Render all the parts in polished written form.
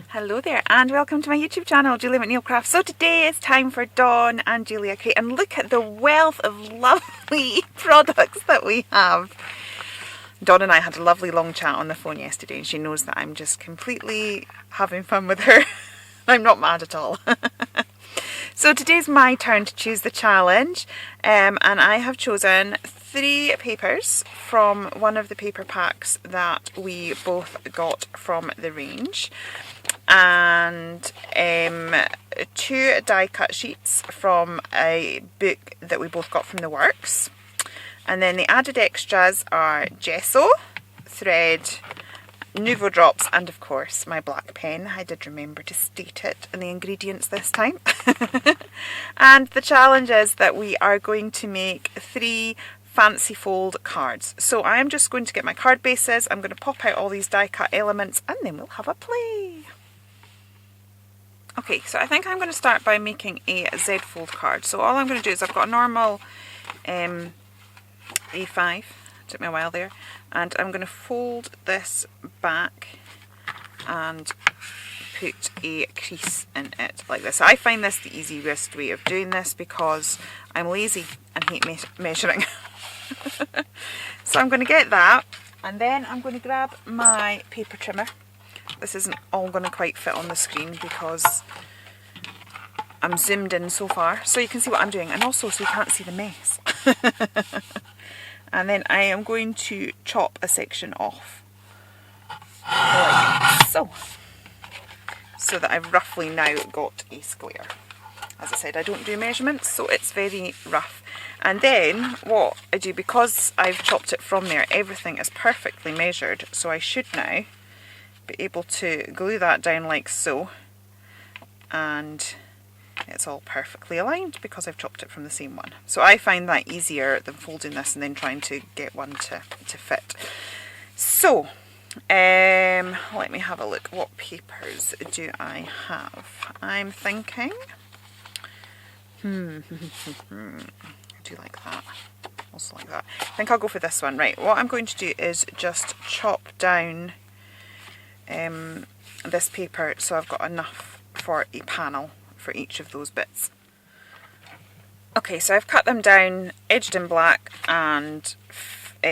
Hello there and welcome to my YouTube channel, Julia McNeil Crafts. So today it's time for Dawn and Julia Create, and look at the wealth of lovely products that we have. Dawn and I had a lovely long chat on the phone yesterday and she knows that I'm just completely having fun with her. I'm not mad at all. So today's my turn to choose the challenge, and I have chosen 3 papers from one of the paper packs that we both got from the range, and 2 die cut sheets from a book that we both got from the works, and then the added extras are gesso, thread, Nuvo drops, and of course my black pen. I did remember to state it in the ingredients this time. And the challenge is that we are going to make 3 fancy fold cards. So I am just going to get my card bases, I'm going to pop out all these die cut elements, and then we'll have a play. Okay, so I think I'm going to start by making a Z fold card. So all I'm going to do is I've got a normal A5, took me a while there, and I'm going to fold this back and put a crease in it like this. I find this the easiest way of doing this because I'm lazy and hate measuring. So I'm going to get that, and then I'm going to grab my paper trimmer. This isn't all going to quite fit on the screen because I'm zoomed in so far, so you can see what I'm doing, and also so you can't see the mess. And then I am going to chop a section off, like so that I've roughly now got a square. As I said, I don't do measurements, so it's very rough. And then what I do, because I've chopped it from there, everything is perfectly measured, so I should now be able to glue that down like so, and it's all perfectly aligned because I've chopped it from the same one. So I find that easier than folding this and then trying to get one to fit. So let me have a look. What papers do I have? I'm thinking I do like that, also like that. I think I'll go for this one. Right, what I'm going to do is just chop down this paper so I've got enough for a panel for each of those bits. Okay, so I've cut them down, edged in black, and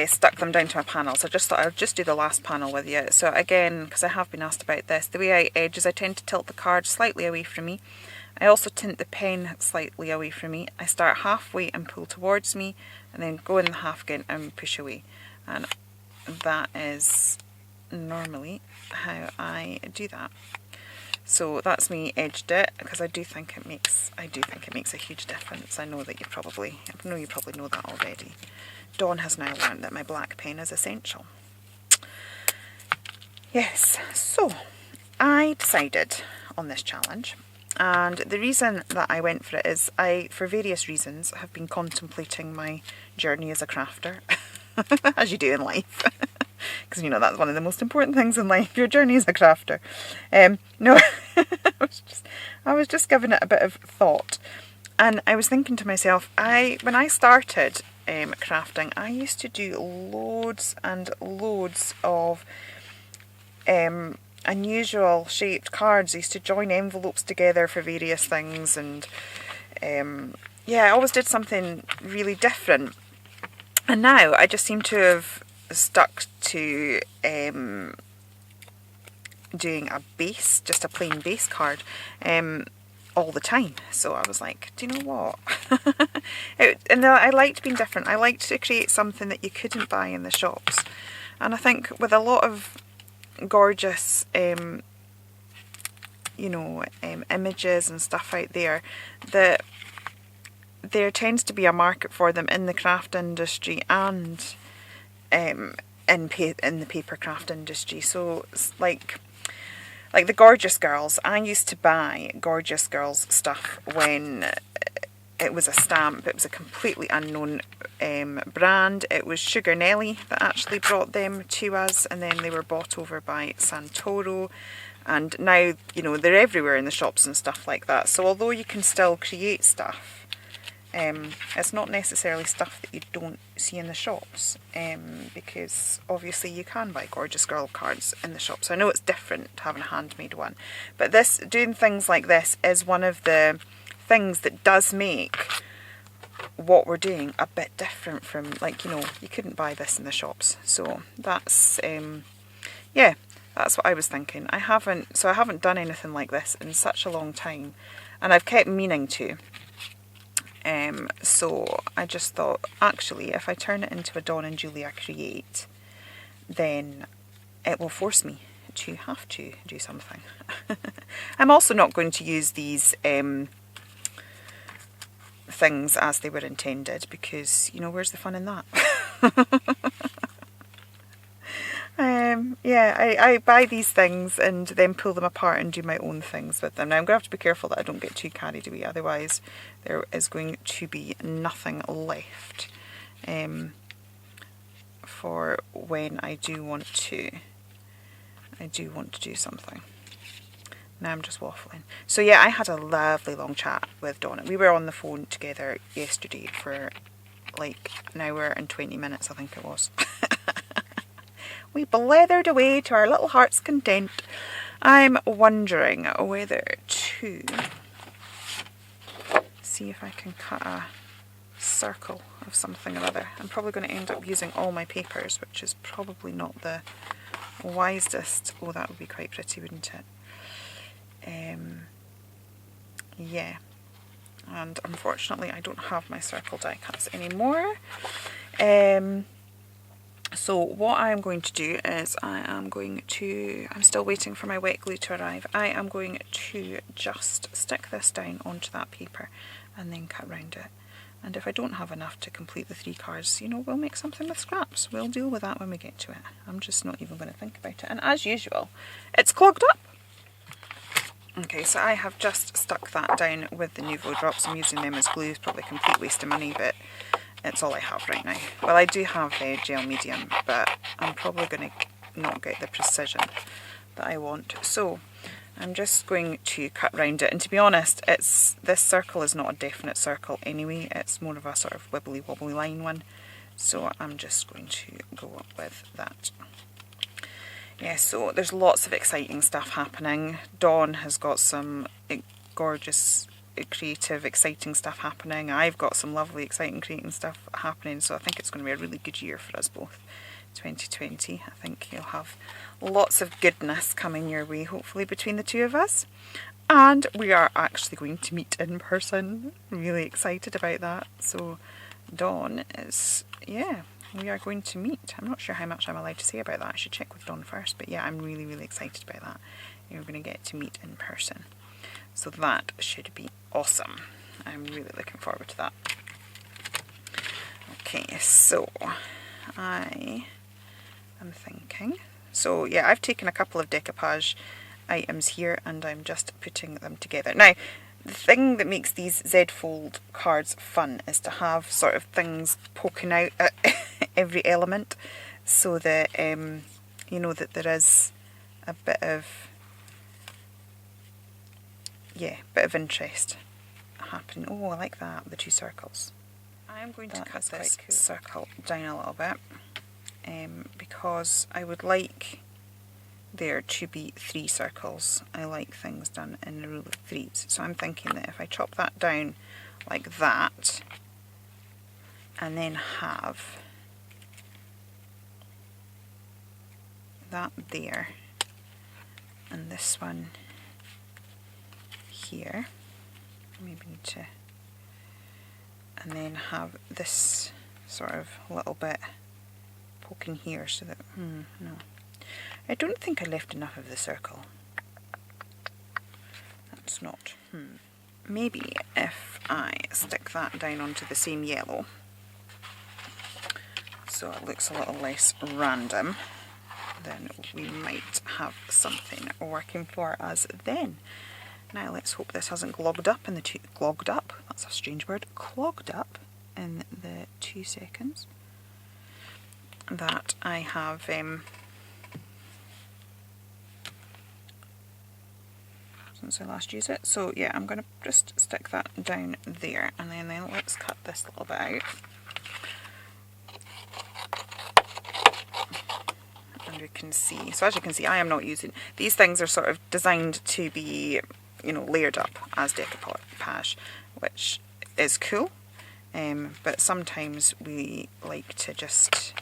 stuck them down to my panel. So I just thought I'd just do the last panel with you. So again, because I have been asked about this, the way I edge is I tend to tilt the card slightly away from me. I also tint the pen slightly away from me. I start halfway and pull towards me, and then go in the half again and push away. And that is normally how I do that. So that's me edged it, because I do think it makes a huge difference. I know you probably know that already. Dawn has now learned that my black pen is essential. Yes, so I decided on this challenge, and the reason that I went for it is for various reasons, have been contemplating my journey as a crafter, as you do in life. Because you know that's one of the most important things in life, your journey as a crafter. No, I was just giving it a bit of thought, and I was thinking to myself, when I started crafting, I used to do loads and loads of unusual shaped cards. I used to join envelopes together for various things, and yeah, I always did something really different. And now I just seem to have stuck to doing a base, just a plain base card, all the time. So I was like, do you know what? And I liked being different. I liked to create something that you couldn't buy in the shops. And I think with a lot of gorgeous images and stuff out there, that there tends to be a market for them in the craft industry and in the paper craft industry. So like the Gorgeous Girls, I used to buy Gorgeous Girls stuff when it was a stamp. It was a completely unknown brand. It was Sugar Nelly that actually brought them to us, and then they were bought over by Santoro, and now they're everywhere in the shops and stuff like that. So although you can still create stuff, It's not necessarily stuff that you don't see in the shops, because obviously you can buy gorgeous girl cards in the shops. I know it's different having a handmade one, but doing things like this is one of the things that does make what we're doing a bit different from, like, you know, you couldn't buy this in the shops. So that's yeah, that's what I was thinking. I haven't done anything like this in such a long time, and I've kept meaning to. So I just thought, actually, if I turn it into a Dawn and Julia Create, then it will force me to have to do something. I'm also not going to use these things as they were intended, because, you know, where's the fun in that? Yeah, I buy these things and then pull them apart and do my own things with them. Now I'm going to have to be careful that I don't get too carried away, otherwise there is going to be nothing left for when I do want to do something. Now I'm just waffling. So yeah, I had a lovely long chat with Donna. We were on the phone together yesterday for like an hour and 20 minutes, I think it was. We blethered away to our little heart's content. I'm wondering whether to see if I can cut a circle of something or other. I'm probably going to end up using all my papers, which is probably not the wisest. Oh, that would be quite pretty, wouldn't it? Yeah. And unfortunately I don't have my circle die cuts anymore. So what I am going to do is I'm still waiting for my wet glue to arrive. I am going to just stick this down onto that paper and then cut round it. And if I don't have enough to complete the 3 cards, you know, we'll make something with scraps. We'll deal with that when we get to it. I'm just not even going to think about it. And as usual, it's clogged up. Okay, so I have just stuck that down with the Nuvo drops. I'm using them as glue. It's probably a complete waste of money, but it's all I have right now. Well, I do have a gel medium, but I'm probably going to not get the precision that I want. So I'm just going to cut round it. And to be honest, this circle is not a definite circle anyway. It's more of a sort of wibbly wobbly line one. So I'm just going to go up with that. Yeah, so there's lots of exciting stuff happening. Dawn has got some gorgeous, creative, exciting stuff happening. I've got some lovely, exciting, creating stuff happening. So I think it's going to be a really good year for us both. 2020. I think you'll have lots of goodness coming your way, hopefully, between the two of us. And we are actually going to meet in person. Really excited about that. So Dawn is, yeah, we are going to meet. I'm not sure how much I'm allowed to say about that. I should check with Dawn first. But yeah, I'm really, really excited about that. You're going to get to meet in person. So that should be awesome. I'm really looking forward to that. Okay, so I am thinking. So yeah, I've taken a couple of decoupage items here and I'm just putting them together. Now, the thing that makes these Z-fold cards fun is to have sort of things poking out at every element, so that you know that there is a bit of interest happening. Oh, I like that, the 2 circles. I am going to cut this circle down a little bit because I would like there to be 3 circles. I like things done in the rule of 3s. So I'm thinking that if I chop that down like that and then have that there and this one here, maybe need to, and then have this sort of little bit poking here so that, no. I don't think I left enough of the circle. That's not, Maybe if I stick that down onto the same yellow, so it looks a little less random, then we might have something working for us then. Now let's hope this hasn't clogged up in the clogged up, that's a strange word, clogged up in the 2 seconds that I have since I last used it. So yeah, I'm going to just stick that down there, and then let's cut this little bit out. And we can see, so as you can see, I am not using, these things are sort of designed to be, you know, layered up as decoupage, which is cool, but sometimes we like to just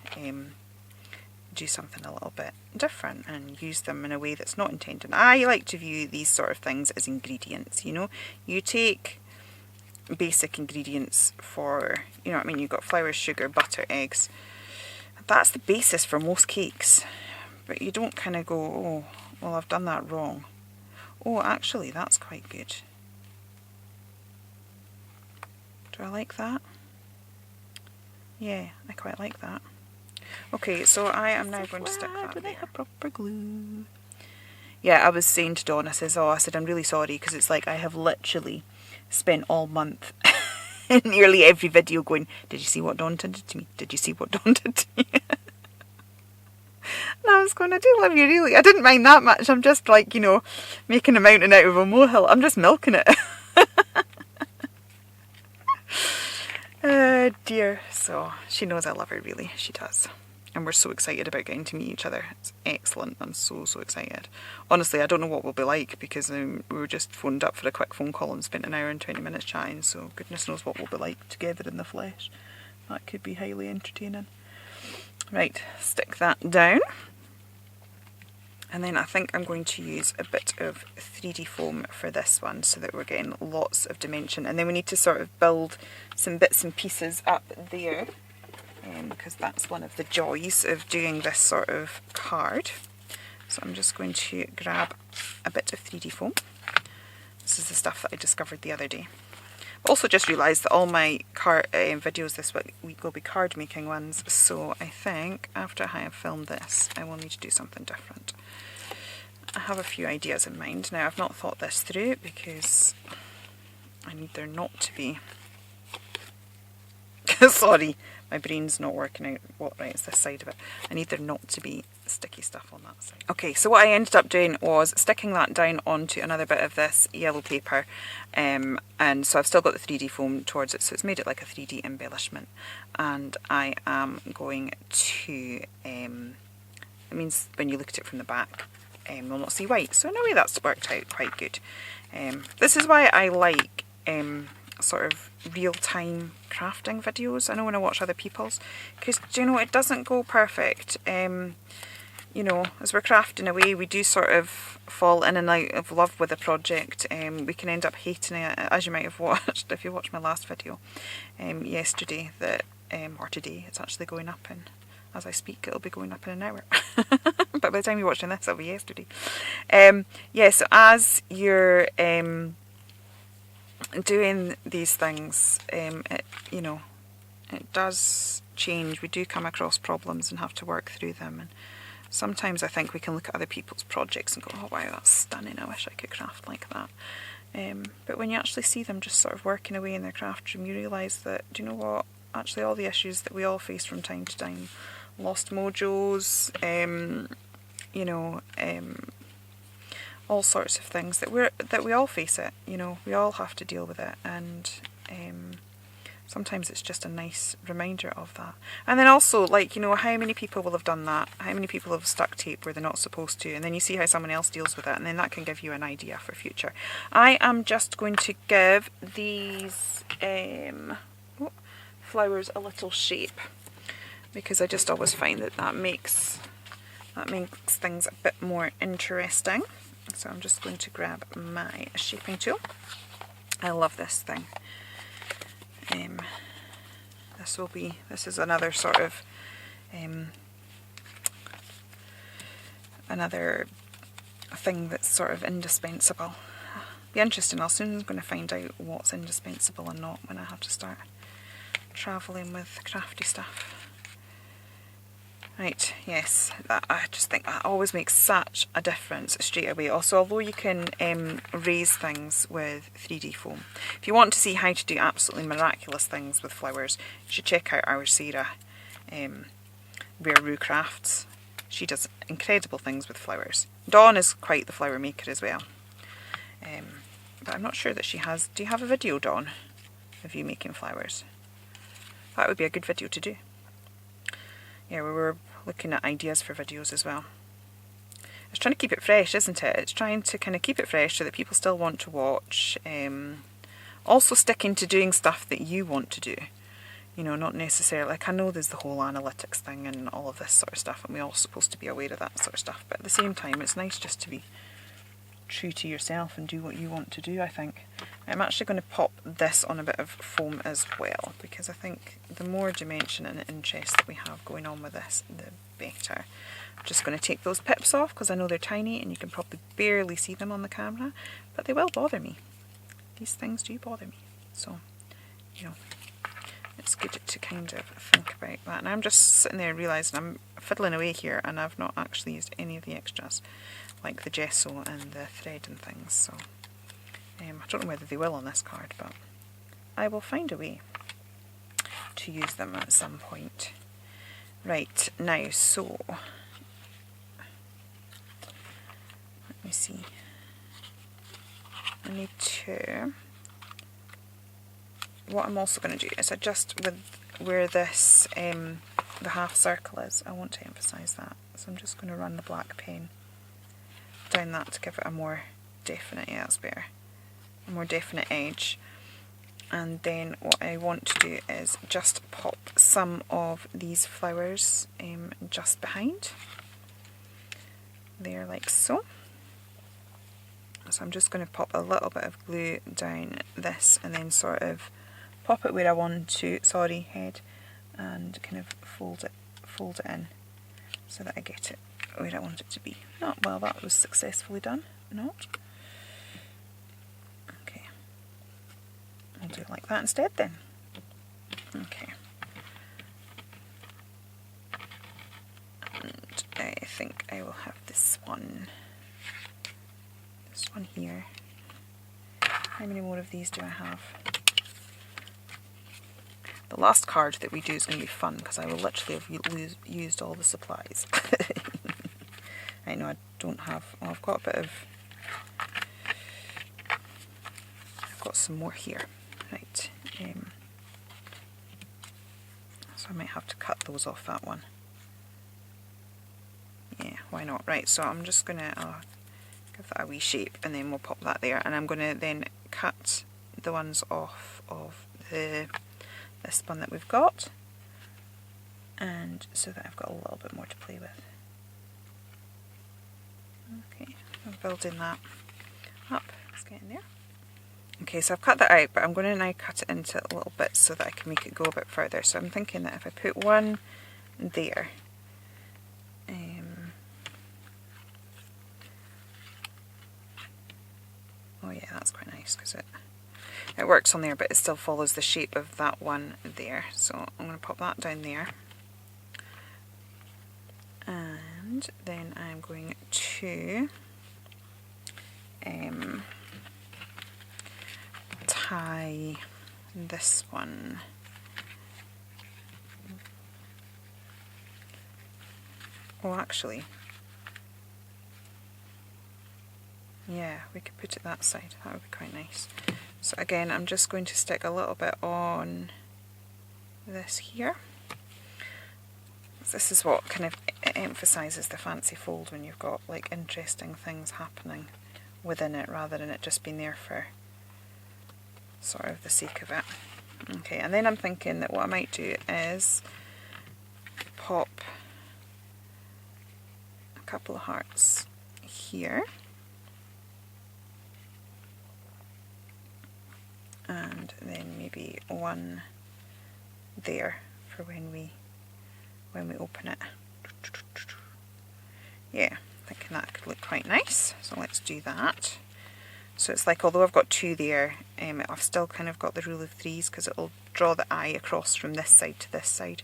do something a little bit different and use them in a way that's not intended. I like to view these sort of things as ingredients, you know. You take basic ingredients for, you know what I mean, you've got flour, sugar, butter, eggs. That's the basis for most cakes. But you don't kind of go, oh, well, I've done that wrong. Oh, actually, that's quite good. Do I like that? Yeah, I quite like that. Okay, so I am now going to stick that there. Proper glue. Yeah, I was saying to Dawn, I said, I'm really sorry, because it's like I have literally spent all month in nearly every video going, did you see what Dawn did to me? Did you see what Dawn did to me? And I was going, I do love you, really. I didn't mind that much. I'm just like, you know, making a mountain out of a molehill. I'm just milking it. Oh dear. So she knows I love her, really. She does. And we're so excited about getting to meet each other. It's excellent. I'm so excited. Honestly, I don't know what we'll be like, because we were just phoned up for a quick phone call and spent an hour and 20 minutes chatting, so goodness knows what we'll be like together in the flesh. That could be highly entertaining. Right, stick that down. And then I think I'm going to use a bit of 3D foam for this one, so that we're getting lots of dimension. And then we need to sort of build some bits and pieces up there, because that's one of the joys of doing this sort of card. So I'm just going to grab a bit of 3D foam. This is the stuff that I discovered the other day. Also just realised that all my videos this week will be card making ones, so I think after I have filmed this I will need to do something different. I have a few ideas in mind. Now, I've not thought this through because I need there not to be sorry, my brain's not working out what right is this side of it. I need there not to be sticky stuff on that side. Okay, so what I ended up doing was sticking that down onto another bit of this yellow paper, and so I've still got the 3D foam towards it, so it's made it like a 3D embellishment. And I am going to, it means when you look at it from the back, we'll not see white. So in a way that's worked out quite good. This is why I like sort of real-time crafting videos. I know when I watch other people's, because, you know, it doesn't go perfect. You know, as we're crafting away, we do sort of fall in and out of love with a project. We can end up hating it, as you might have watched if you watched my last video yesterday, that or today. It's actually going up, and as I speak it'll be going up in an hour. But by the time you're watching this, it'll be yesterday. Yeah, so as you're doing these things, you know, it does change. We do come across problems and have to work through them, and sometimes I think we can look at other people's projects and go, oh wow, that's stunning, I wish I could craft like that. But when you actually see them just sort of working away in their craft room, you realise that, do you know what, actually all the issues that we all face from time to time, lost mojos, you know, all sorts of things that we all face it, you know, we all have to deal with it, and sometimes it's just a nice reminder of that. And then also, like, you know, how many people will have done that? How many people have stuck tape where they're not supposed to? And then you see how someone else deals with it, and then that can give you an idea for future. I am just going to give these flowers a little shape, because I just always find that makes things a bit more interesting. So I'm just going to grab my shaping tool. I love this thing. This is another sort of another thing that's sort of indispensable. Be interesting. I'll soon going to find out what's indispensable and not when I have to start travelling with crafty stuff. Right, yes, I just think that always makes such a difference straight away. Also, although you can raise things with 3D foam, if you want to see how to do absolutely miraculous things with flowers, you should check out our Sarah, Rare Roo Crafts. She does incredible things with flowers. Dawn is quite the flower maker as well. But I'm not sure that she has. Do you have a video, Dawn, of you making flowers? That would be a good video to do. Yeah, we were looking at ideas for videos as well. It's trying to keep it fresh, isn't it? It's trying to kind of keep it fresh so that people still want to watch. Also sticking to doing stuff that you want to do. You know, not necessarily, like I know there's the whole analytics thing and all of this sort of stuff, and we're all supposed to be aware of that sort of stuff, but at the same time it's nice just to be true to yourself and do what you want to do, I think. I'm actually going to pop this on a bit of foam as well, because I think the more dimension and interest that we have going on with this, the better. I'm just going to take those pips off because I know they're tiny and you can probably barely see them on the camera, but they will bother me. These things do bother me, so, you know, it's good to kind of think about that. And I'm just sitting there realising I'm fiddling away here and I've not actually used any of the extras, like the gesso and the thread and things, so I don't know whether they will on this card, but I will find a way to use them at some point. Right, now, so let me see, I need to, what I'm also going to do is adjust with where this, the half circle is. I want to emphasise that, so I'm just going to run the black pen down that to give it a more definite, yeah, that's better, a more definite edge. And then what I want to do is just pop some of these flowers just behind there, like so. So I'm just going to pop a little bit of glue down this and then sort of pop it where I want to, head, and kind of fold it in so that I get it where I want it to be. Oh, well, that was successfully done. Not. Okay. I'll do it like that instead then. Okay. And I think I will have this one here. How many more of these do I have? The last card that we do is going to be fun because I will literally have used all the supplies. I know I don't have, oh, I've got a bit of, I've got some more here. Right, so I might have to cut those off that one. Yeah, why not? Right, so I'm just going to give that a wee shape and then we'll pop that there, and I'm going to then cut the ones off of this one that we've got, and so that I've got a little bit more to play with. Okay, I'm building that up, it's getting there. Okay, so I've cut that out, but I'm going to now cut it into little bits so that I can make it go a bit further. So I'm thinking that if I put one there, oh yeah, that's quite nice because it works on there, but it still follows the shape of that one there. So I'm going to pop that down there, and then I'm going to tie this one. Oh, actually, yeah, we could put it that side. That would be quite nice. So again, I'm just going to stick a little bit on this here. This is what kind of emphasises the fancy fold, when you've got like interesting things happening within it rather than it just being there for sort of the sake of it. Okay, and then I'm thinking that what I might do is pop a couple of hearts here, and then maybe one there for when we open it. Yeah, thinking that could look quite nice, so let's do that. So it's like, although I've got two there, I've still kind of got the rule of threes because it'll draw the eye across from this side to this side.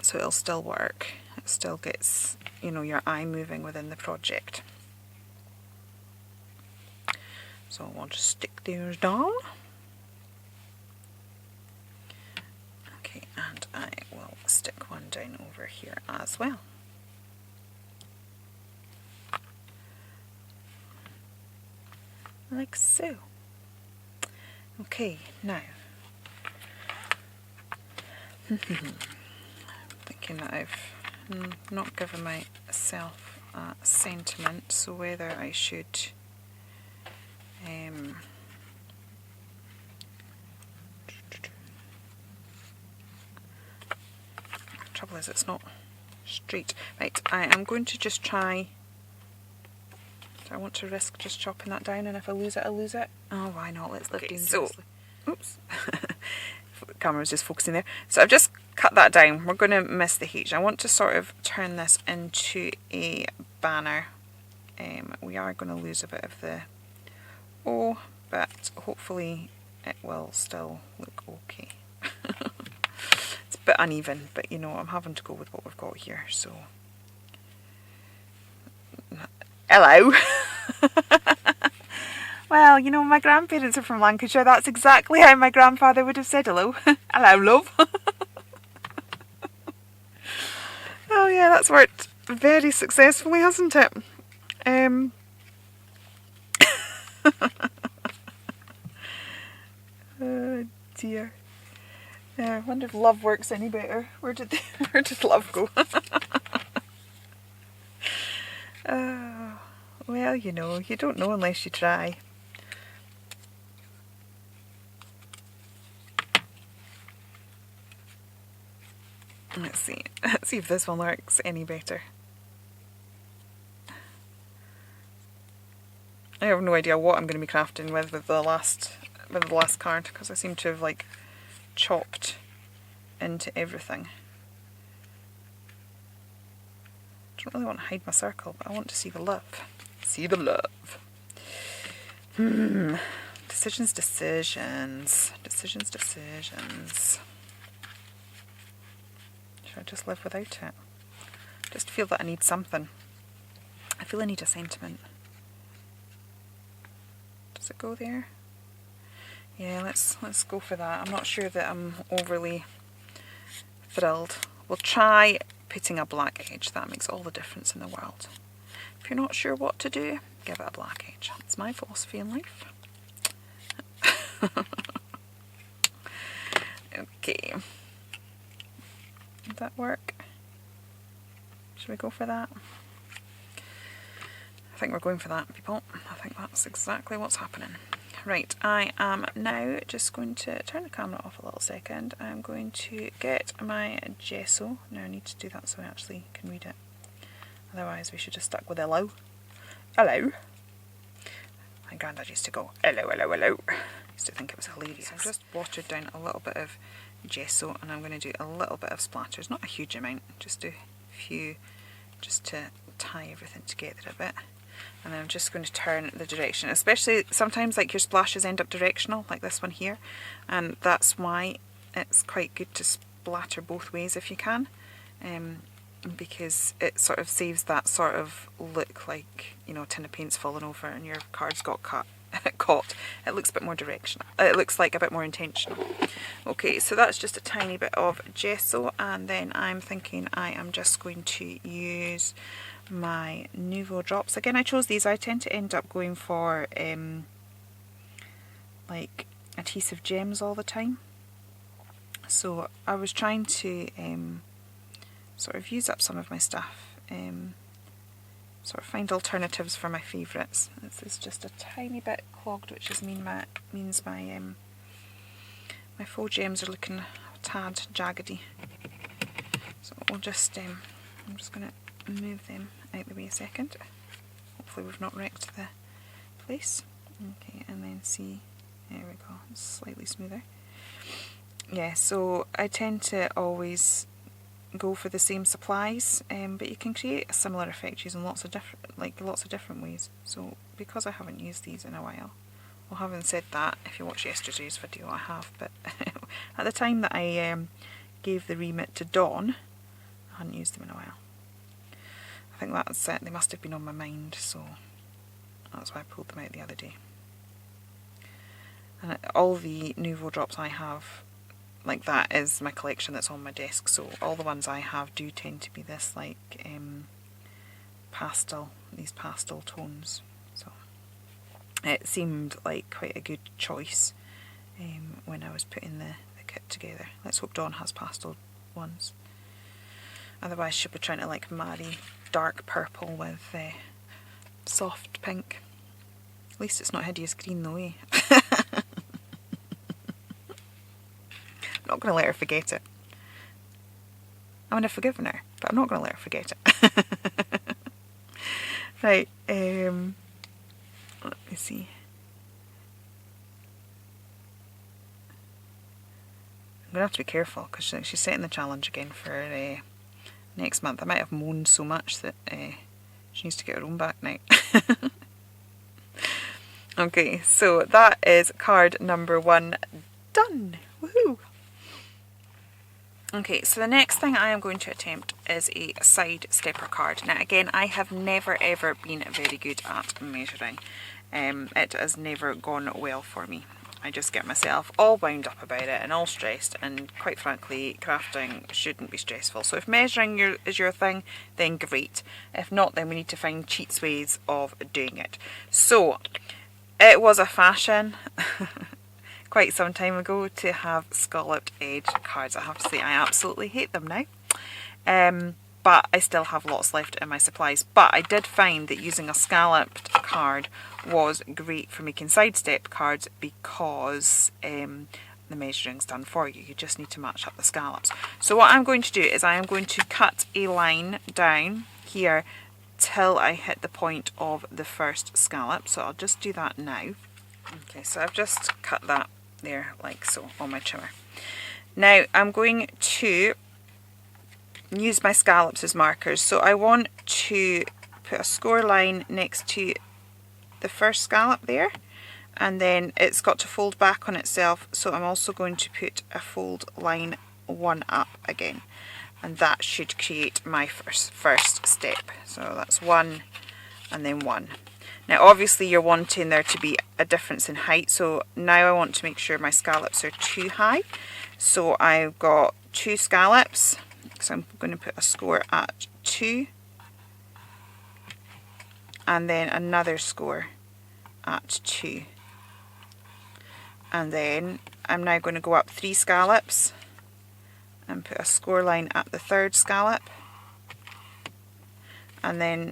So it'll still work. It still gets, you know, your eye moving within the project. So we'll just stick those down. Okay, and I will stick one down over here as well. like so. Okay, now thinking that I've not given myself a sentiment, so whether I should trouble is it's not straight. Right, I am going to just try. Do I want to risk just chopping that down, and if I lose it, I lose it? Oh, why not? Let's live dangerously. So, oops. The camera was just focusing there. So I've just cut that down. We're going to miss the H. I want to sort of turn this into a banner. We are going to lose a bit of the O, but hopefully it will still look okay. It's a bit uneven, but you know, I'm having to go with what we've got here, so. Hello! Well, you know, my grandparents are from Lancashire. That's exactly how my grandfather would have said hello. Hello, love. Oh yeah, that's worked very successfully, hasn't it? Oh dear. Yeah, I wonder if love works any better. Where did love go? Well, you know, you don't know unless you try. Let's see if this one works any better. I have no idea what I'm going to be crafting with the last card, because I seem to have like chopped into everything. I don't really want to hide my circle, but I want to see the love. See the love. Decisions. Should I just live without it? Just feel that I need something. I feel I need a sentiment. Does it go there? Yeah, let's go for that. I'm not sure that I'm overly thrilled. We'll try putting a black edge. That makes all the difference in the world. If you're not sure what to do, give it a black edge. That's my philosophy in life. Okay. Did that work? Should we go for that? I think we're going for that, people. I think that's exactly what's happening. Right, I am now just going to turn the camera off a little second. I'm going to get my gesso. Now I need to do that so I actually can read it. Otherwise we should have stuck with hello. Hello. My granddad used to go, hello, hello, hello. I used to think it was hilarious. So I've just watered down a little bit of gesso, and I'm going to do a little bit of splatters. Not a huge amount, just a few, just to tie everything together a bit. And then I'm just going to turn the direction, especially sometimes like your splashes end up directional, like this one here, and that's why it's quite good to splatter both ways if you can, because it sort of saves that sort of look like, you know, a tin of paint's fallen over and your card's got caught. It looks a bit more directional. It looks like a bit more intentional. Okay, so that's just a tiny bit of gesso, and then I'm thinking I am just going to use my Nouveau drops. Again, I chose these. I tend to end up going for like adhesive gems all the time. So I was trying to sort of use up some of my stuff, sort of find alternatives for my favourites. This is just a tiny bit clogged, which means my my faux gems are looking a tad jaggedy. So we'll just I'm just going to move them out the way a second. Hopefully we've not wrecked the place. Okay, and then see, there we go, it's slightly smoother. Yeah, so I tend to always go for the same supplies, but you can create a similar effect using lots of different ways. So because I haven't used these in a while, well, having said that, if you watch yesterday's video, I have, but at the time that I gave the remit to Dawn, I hadn't used them in a while. I think that's they must have been on my mind, so that's why I pulled them out the other day. And all the Nouveau drops I have like that is my collection that's on my desk, so all the ones I have do tend to be this like these pastel tones. So It seemed like quite a good choice when I was putting the kit together. Let's hope Dawn has pastel ones. Otherwise she'll be trying to like marry dark purple with soft pink. At least it's not hideous green though, eh? I'm not going to let her forget it. I mean, I've forgiven her, but I'm not going to let her forget it. Right, let me see. I'm going to have to be careful because she's setting the challenge again for next month. I might have moaned so much that she needs to get her own back now. Okay, so that is card number 1 done. Woohoo! Okay, so the next thing I am going to attempt is a side stepper card. Now again, I have never ever been very good at measuring. It has never gone well for me. I just get myself all wound up about it and all stressed, and quite frankly crafting shouldn't be stressful. So if measuring is your thing, then great. If not, then we need to find cheats ways of doing it. So it was a fashion quite some time ago to have scalloped edge cards. I have to say I absolutely hate them now. But I still have lots left in my supplies. But I did find that using a scalloped card was great for making side step cards because the measuring's done for you. You just need to match up the scallops. So what I'm going to do is I am going to cut a line down here till I hit the point of the first scallop. So I'll just do that now. Okay, so I've just cut that there like so on my trimmer. Now I'm going to use my scallops as markers. So I want to put a score line next to the first scallop there, and then it's got to fold back on itself, so I'm also going to put a fold line 1 up again, and that should create my first step. So that's 1 and then 1. Now obviously you're wanting there to be a difference in height, so now I want to make sure my scallops are too high. So I've got 2 scallops, so I'm going to put a score at 2 and then another score at 2, and then I'm now going to go up 3 scallops and put a score line at the 3rd scallop, and then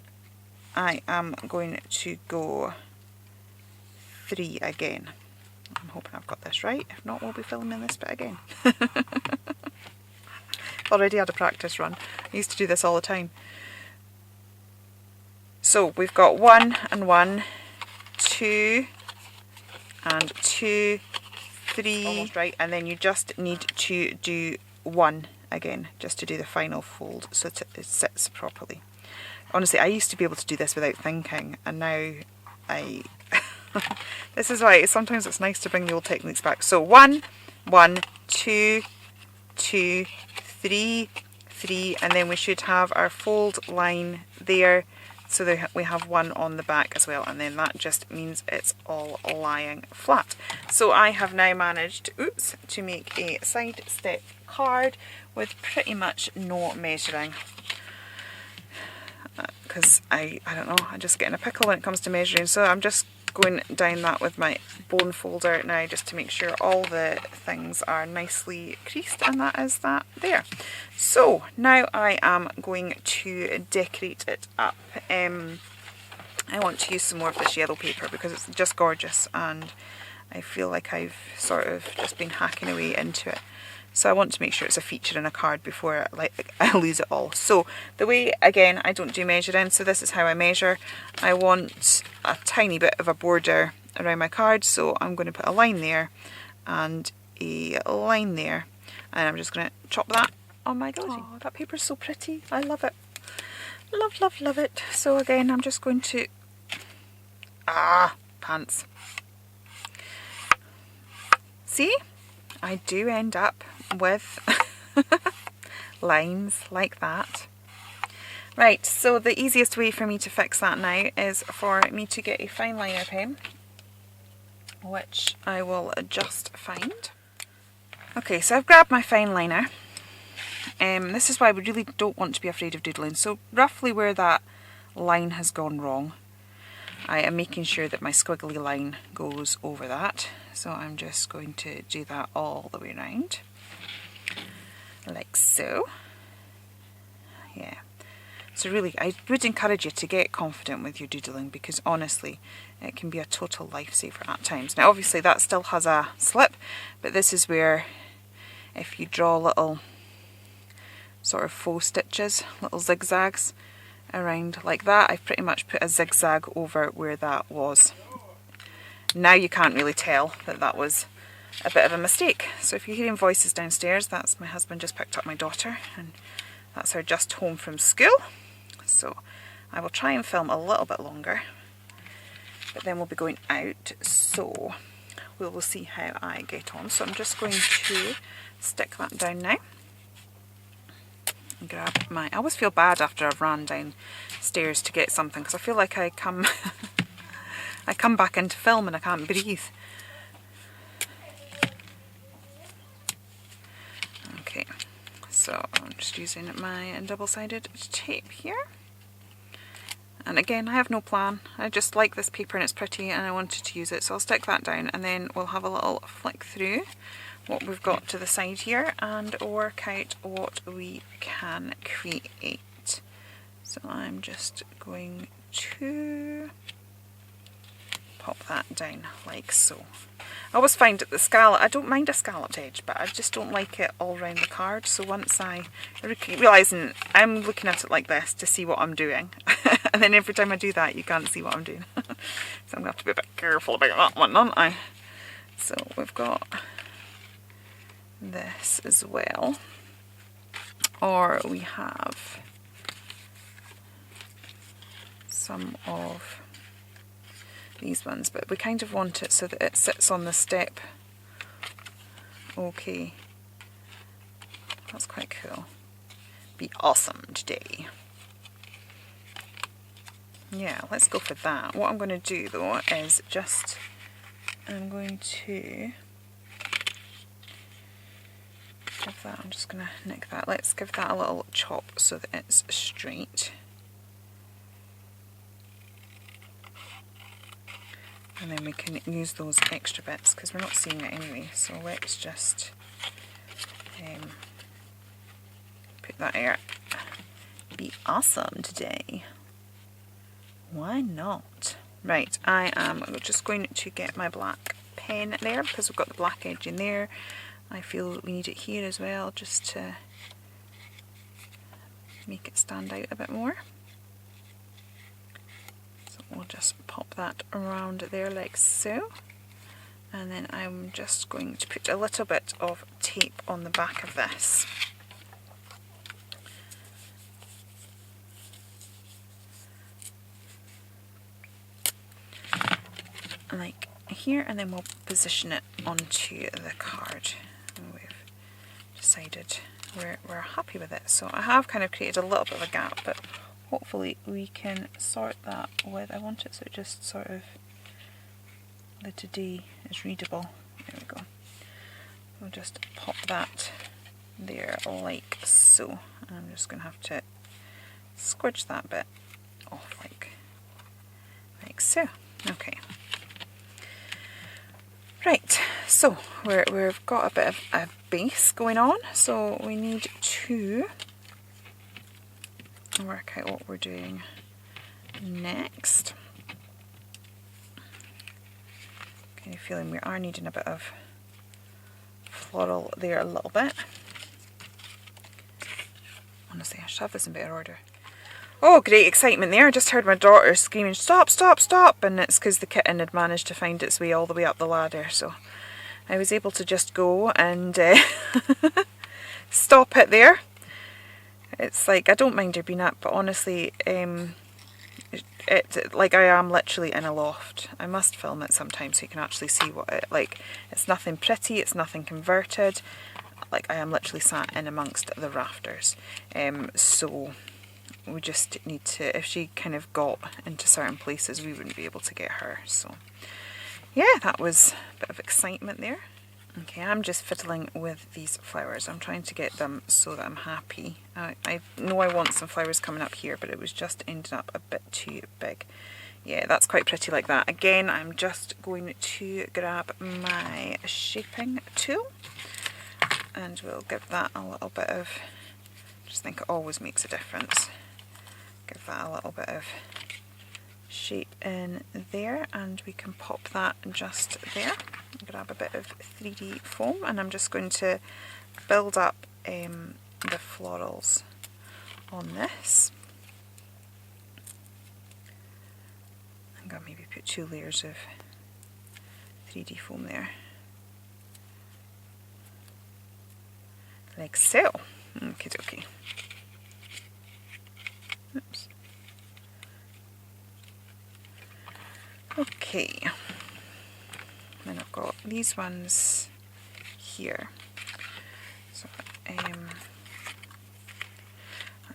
I am going to go 3 again. I'm hoping I've got this right, if not we'll be filming this bit again. Already had a practice run. I used to do this all the time. So we've got 1 and 1, 2 and 2, 3, almost right, and then you just need to do 1 again just to do the final fold so that it sits properly. Honestly, I used to be able to do this without thinking, and now I this is why sometimes it's nice to bring the old techniques back. So 1, 1, 2, 2, 3, 3, and then we should have our fold line there, so that we have 1 on the back as well, and then that just means it's all lying flat. So I have now managed, oops, to make a side step card with pretty much no measuring, because I don't know, I just get in a pickle when it comes to measuring. So I'm just going down that with my bone folder now just to make sure all the things are nicely creased, and that is that there. So now I am going to decorate it up. I want to use some more of this yellow paper because it's just gorgeous, and I feel like I've sort of just been hacking away into it. So I want to make sure it's a feature in a card before I lose it all. So the way, again, I don't do measuring, so this is how I measure. I want a tiny bit of a border around my card, so I'm going to put a line there and a line there, and I'm just going to chop that on my gallery. Oh, that paper's so pretty. I love it. Love, love, love it. So again, I'm just going to... pants. See? I do end up with lines like that. Right, so the easiest way for me to fix that now is for me to get a fine liner pen, which I will just find. Okay, so I've grabbed my fine liner. This is why we really don't want to be afraid of doodling. So roughly where that line has gone wrong, I am making sure that my squiggly line goes over that. So I'm just going to do that all the way around, like so. Yeah. So really, I would encourage you to get confident with your doodling, because honestly, it can be a total lifesaver at times. Now obviously that still has a slip, but this is where if you draw little sort of faux stitches, little zigzags around like that, I've pretty much put a zigzag over where that was. Now you can't really tell that that was a bit of a mistake. So if you're hearing voices downstairs, that's my husband just picked up my daughter, and that's her just home from school. So I will try and film a little bit longer, but then we'll be going out, so we will see how I get on. So I'm just going to stick that down now. And grab my, I always feel bad after I've ran downstairs to get something, because I feel like I come I come back into film and I can't breathe. Okay, so I'm just using my double-sided tape here. And again, I have no plan. I just like this paper and it's pretty and I wanted to use it, so I'll stick that down, and then we'll have a little flick through what we've got to the side here and work out what we can create. So I'm just going to pop that down like so. I always find that the scallop, I don't mind a scalloped edge, but I just don't like it all around the card. So once I keep realising I'm looking at it like this to see what I'm doing, and then every time I do that you can't see what I'm doing. So I'm going to have to be a bit careful about that one, aren't I? So we've got this as well, or we have some of these ones, but we kind of want it so that it sits on the step. Okay, that's quite cool. Be awesome today. Yeah, let's go for that. What I'm going to do though is just, I'm going to give that, I'm just going to nick that. Let's give that a little chop so that it's straight. And then we can use those extra bits because we're not seeing it anyway. So let's just put that there. Be awesome today. Why not? Right, I am just going to get my black pen there because we've got the black edge in there. I feel that we need it here as well, just to make it stand out a bit more. We'll just pop that around there like so, and then I'm just going to put a little bit of tape on the back of this. Like here, and then we'll position it onto the card. And we've decided we're happy with it. So I have kind of created a little bit of a gap, but hopefully we can sort that with, I want it so it just sort of, the today is readable. There we go. We'll just pop that there like so. I'm just going to have to squidge that bit off like so. Okay. Right, so we've got a bit of a base going on, so we need to work out what we're doing next. Kind of feeling we are needing a bit of floral there a little bit. Honestly, I should have this in better order. Oh, great excitement there. I just heard my daughter screaming, stop, stop, stop, and it's because the kitten had managed to find its way all the way up the ladder, so I was able to just go and stop it there. It's like, I don't mind her being up, but honestly, like I am literally in a loft. I must film it sometime so you can actually see what it, like, it's nothing pretty, it's nothing converted, like I am literally sat in amongst the rafters. So we just need to, if she kind of got into certain places, we wouldn't be able to get her. So yeah, that was a bit of excitement there. Okay, I'm just fiddling with these flowers. I'm trying to get them so that I'm happy. I know I want some flowers coming up here, but it was just ended up a bit too big. Yeah, that's quite pretty like that. Again, I'm just going to grab my shaping tool and we'll give that a little bit of, just think it always makes a difference. Give that a little bit of shape in there and we can pop that just there. Grab a bit of 3D foam and I'm just going to build up the florals on this. I'm going to maybe put 2 layers of 3D foam there. Like so. Okie dokie. Oops. Okay. Then I've got these ones here. So, let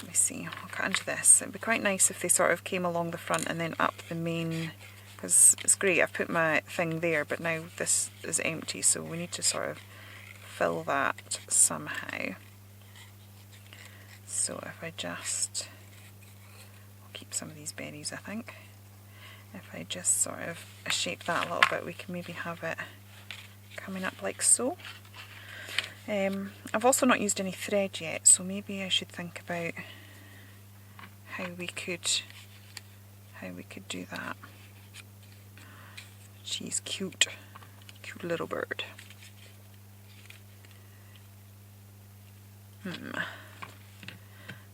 me see, I'll cut into this. It'd be quite nice if they sort of came along the front and then up the main, because it's great, I've put my thing there, but now this is empty, so we need to sort of fill that somehow. So if I just, I'll keep some of these berries I think. If I just sort of shape that a little bit, we can maybe have it coming up like so. I've also not used any thread yet, so maybe I should think about how we could do that. She's cute, cute little bird.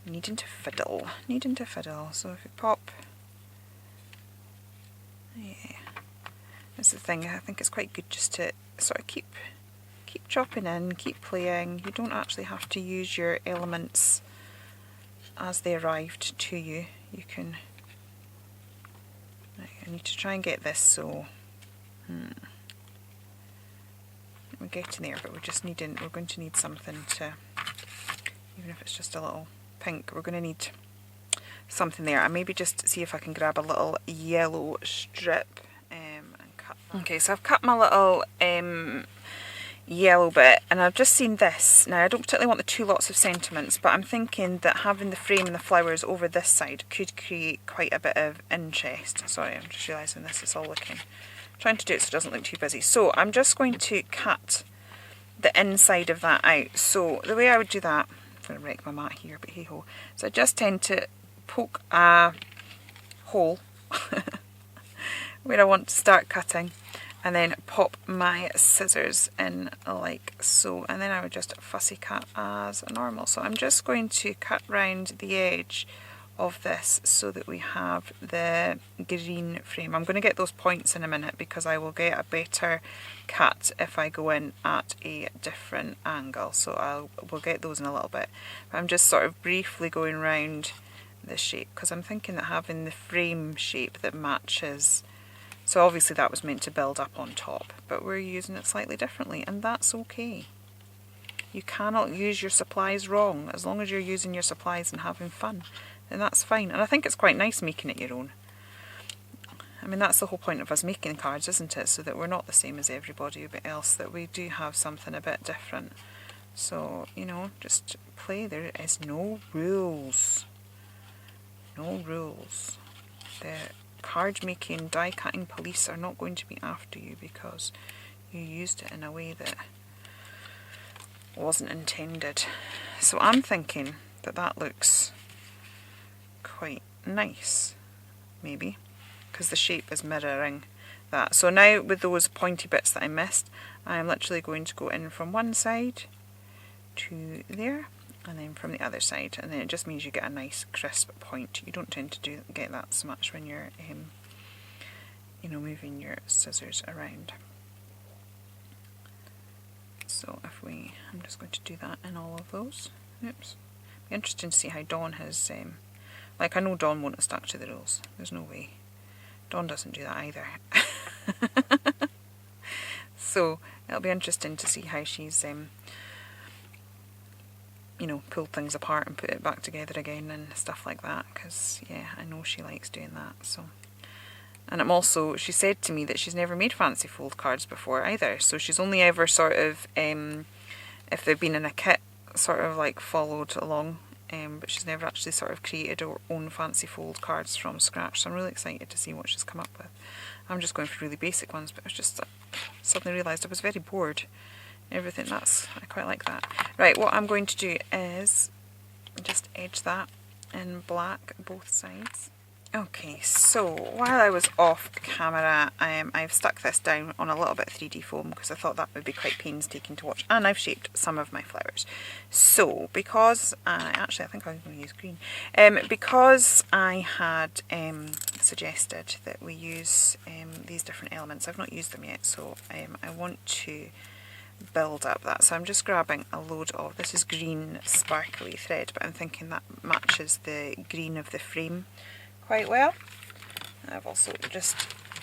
Needing to fiddle. So if we pop, yeah, that's the thing. I think it's quite good just to sort of keep chopping in, keep playing. You don't actually have to use your elements as they arrived to you. You can. I need to try and get this so. We're getting there, but we're going to need something to, even if it's just a little pink, we're going to need something there. And maybe just see if I can grab a little yellow strip and cut that. Okay, so I've cut my little yellow bit and I've just seen this. Now I don't particularly want the 2 lots of sentiments, but I'm thinking that having the frame and the flowers over this side could create quite a bit of interest. Sorry, I'm just realising this is all looking, trying to do it so it doesn't look too busy. So I'm just going to cut the inside of that out. So the way I would do that, I'm going to wreck my mat here, but hey ho. So I just tend to poke a hole where I want to start cutting and then pop my scissors in like so, and then I would just fussy cut as normal. So I'm just going to cut round the edge of this so that we have the green frame. I'm going to get those points in a minute because I will get a better cut if I go in at a different angle, so we'll get those in a little bit. But I'm just sort of briefly going round the shape because I'm thinking that having the frame shape that matches, so obviously that was meant to build up on top, but we're using it slightly differently and that's okay. You cannot use your supplies wrong. As long as you're using your supplies and having fun, then that's fine. And I think it's quite nice making it your own. I mean, that's the whole point of us making cards, isn't it? So that we're not the same as everybody else, that we do have something a bit different. So, you know, just play. There is no rules. No rules. The card making, die cutting police are not going to be after you because you used it in a way that wasn't intended. So I'm thinking that that looks quite nice, maybe, because the shape is mirroring that. So now with those pointy bits that I missed, I'm literally going to go in from one side to there and then from the other side, and then it just means you get a nice crisp point. You don't tend to get that so much when you're you know, moving your scissors around. So if I'm just going to do that in all of those. Oops. Be interesting to see how Dawn has, like I know Dawn won't have stuck to the rules. There's no way. Dawn doesn't do that either. So it'll be interesting to see how she's, you know, pulled things apart and put it back together again and stuff like that. Because yeah, I know she likes doing that. So. And I'm also, she said to me that she's never made fancy fold cards before either, so she's only ever sort of, if they've been in a kit, sort of like followed along but she's never actually sort of created her own fancy fold cards from scratch, so I'm really excited to see what she's come up with. I'm just going for really basic ones, but I just suddenly realised I was very bored. Everything, I quite like that. Right, what I'm going to do is just edge that in black both sides. Okay, so while I was off camera, I've stuck this down on a little bit of 3D foam because I thought that would be quite painstaking to watch, and I've shaped some of my flowers. So because actually I think I'm going to use green, because I had suggested that we use these different elements. I've not used them yet, so I want to build up that. So I'm just grabbing a load of, this is green sparkly thread, but I'm thinking that matches the green of the frame quite well. I've also just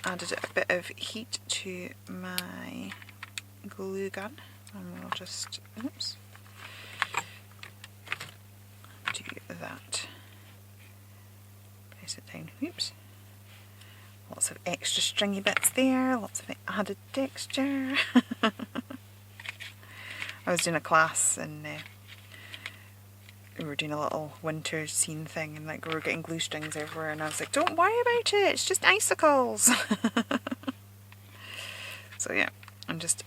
added a bit of heat to my glue gun, and we'll just, oops, do that. Press it down, oops. Lots of extra stringy bits there, lots of added texture. I was doing a class and we were doing a little winter scene thing, and like we were getting glue strings everywhere, and I was like, don't worry about it, it's just icicles. So yeah, I'm just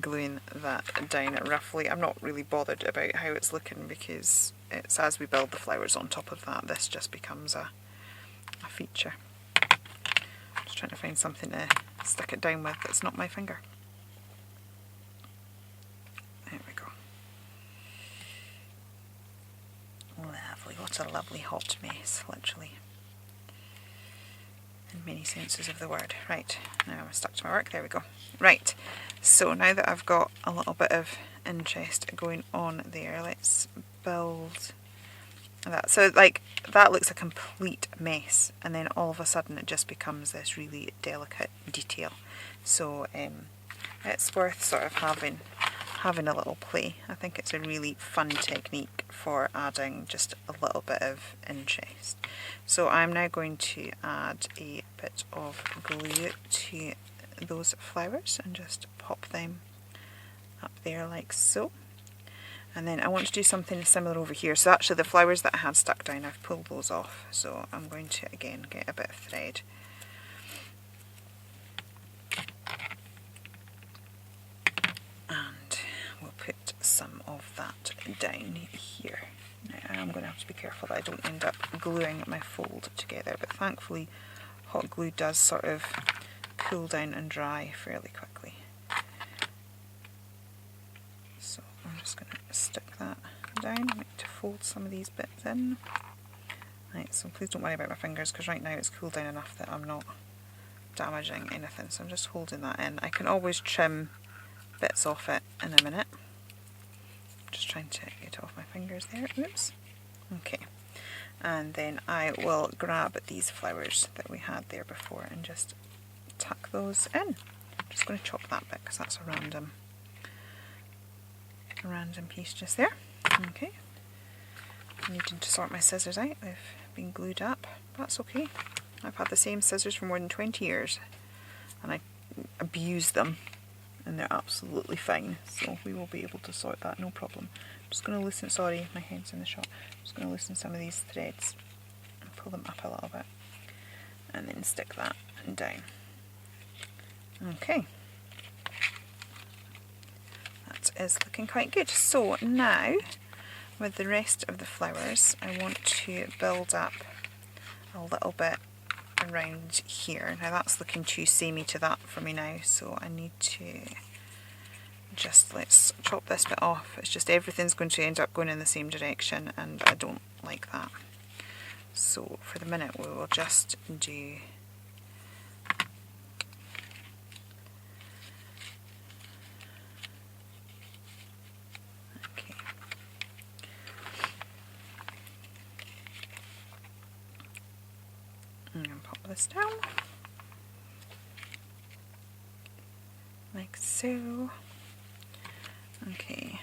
gluing that down roughly. I'm not really bothered about how it's looking because it's as we build the flowers on top of that, this just becomes a feature. Just trying to find something to stick it down with that's not my finger. There we go. Lovely, what a lovely hot mess, literally. In many senses of the word. Right, now I'm stuck to my work, there we go. Right, so now that I've got a little bit of interest going on there, let's build that. So like, that looks a complete mess, and then all of a sudden it just becomes this really delicate detail. So it's worth sort of having a little play. I think it's a really fun technique for adding just a little bit of interest. So I'm now going to add a bit of glue to those flowers and just pop them up there like so. And then I want to do something similar over here. So actually the flowers that I had stuck down, I've pulled those off. So I'm going to again get a bit of thread. And we'll put some of that down here. Now I'm going to have to be careful that I don't end up gluing my fold together, but thankfully hot glue does sort of cool down and dry fairly quickly. So I'm just going to stick that down. I need to fold some of these bits in. Right, so please don't worry about my fingers because right now it's cooled down enough that I'm not damaging anything. So I'm just holding that in. I can always trim bits off it in a minute. Just trying to get off my fingers there. Oops. Okay. And then I will grab these flowers that we had there before and just tuck those in. I'm just going to chop that bit because that's a random piece just there. Okay. I'm needing to sort my scissors out. They've been glued up. That's okay. I've had the same scissors for more than 20 years and I abuse them. And they're absolutely fine, so we will be able to sort that, no problem. I'm just going to loosen, sorry, my head's in the shot. I'm just going to loosen some of these threads and pull them up a little bit, and then stick that down. Okay, that is looking quite good. So now, with the rest of the flowers, I want to build up a little bit around here. Now that's looking too samey to that for me now, so I need to just, let's chop this bit off. It's just everything's going to end up going in the same direction and I don't like that. So for the minute we will just do okay. I'm going to pop this down like so. Okay.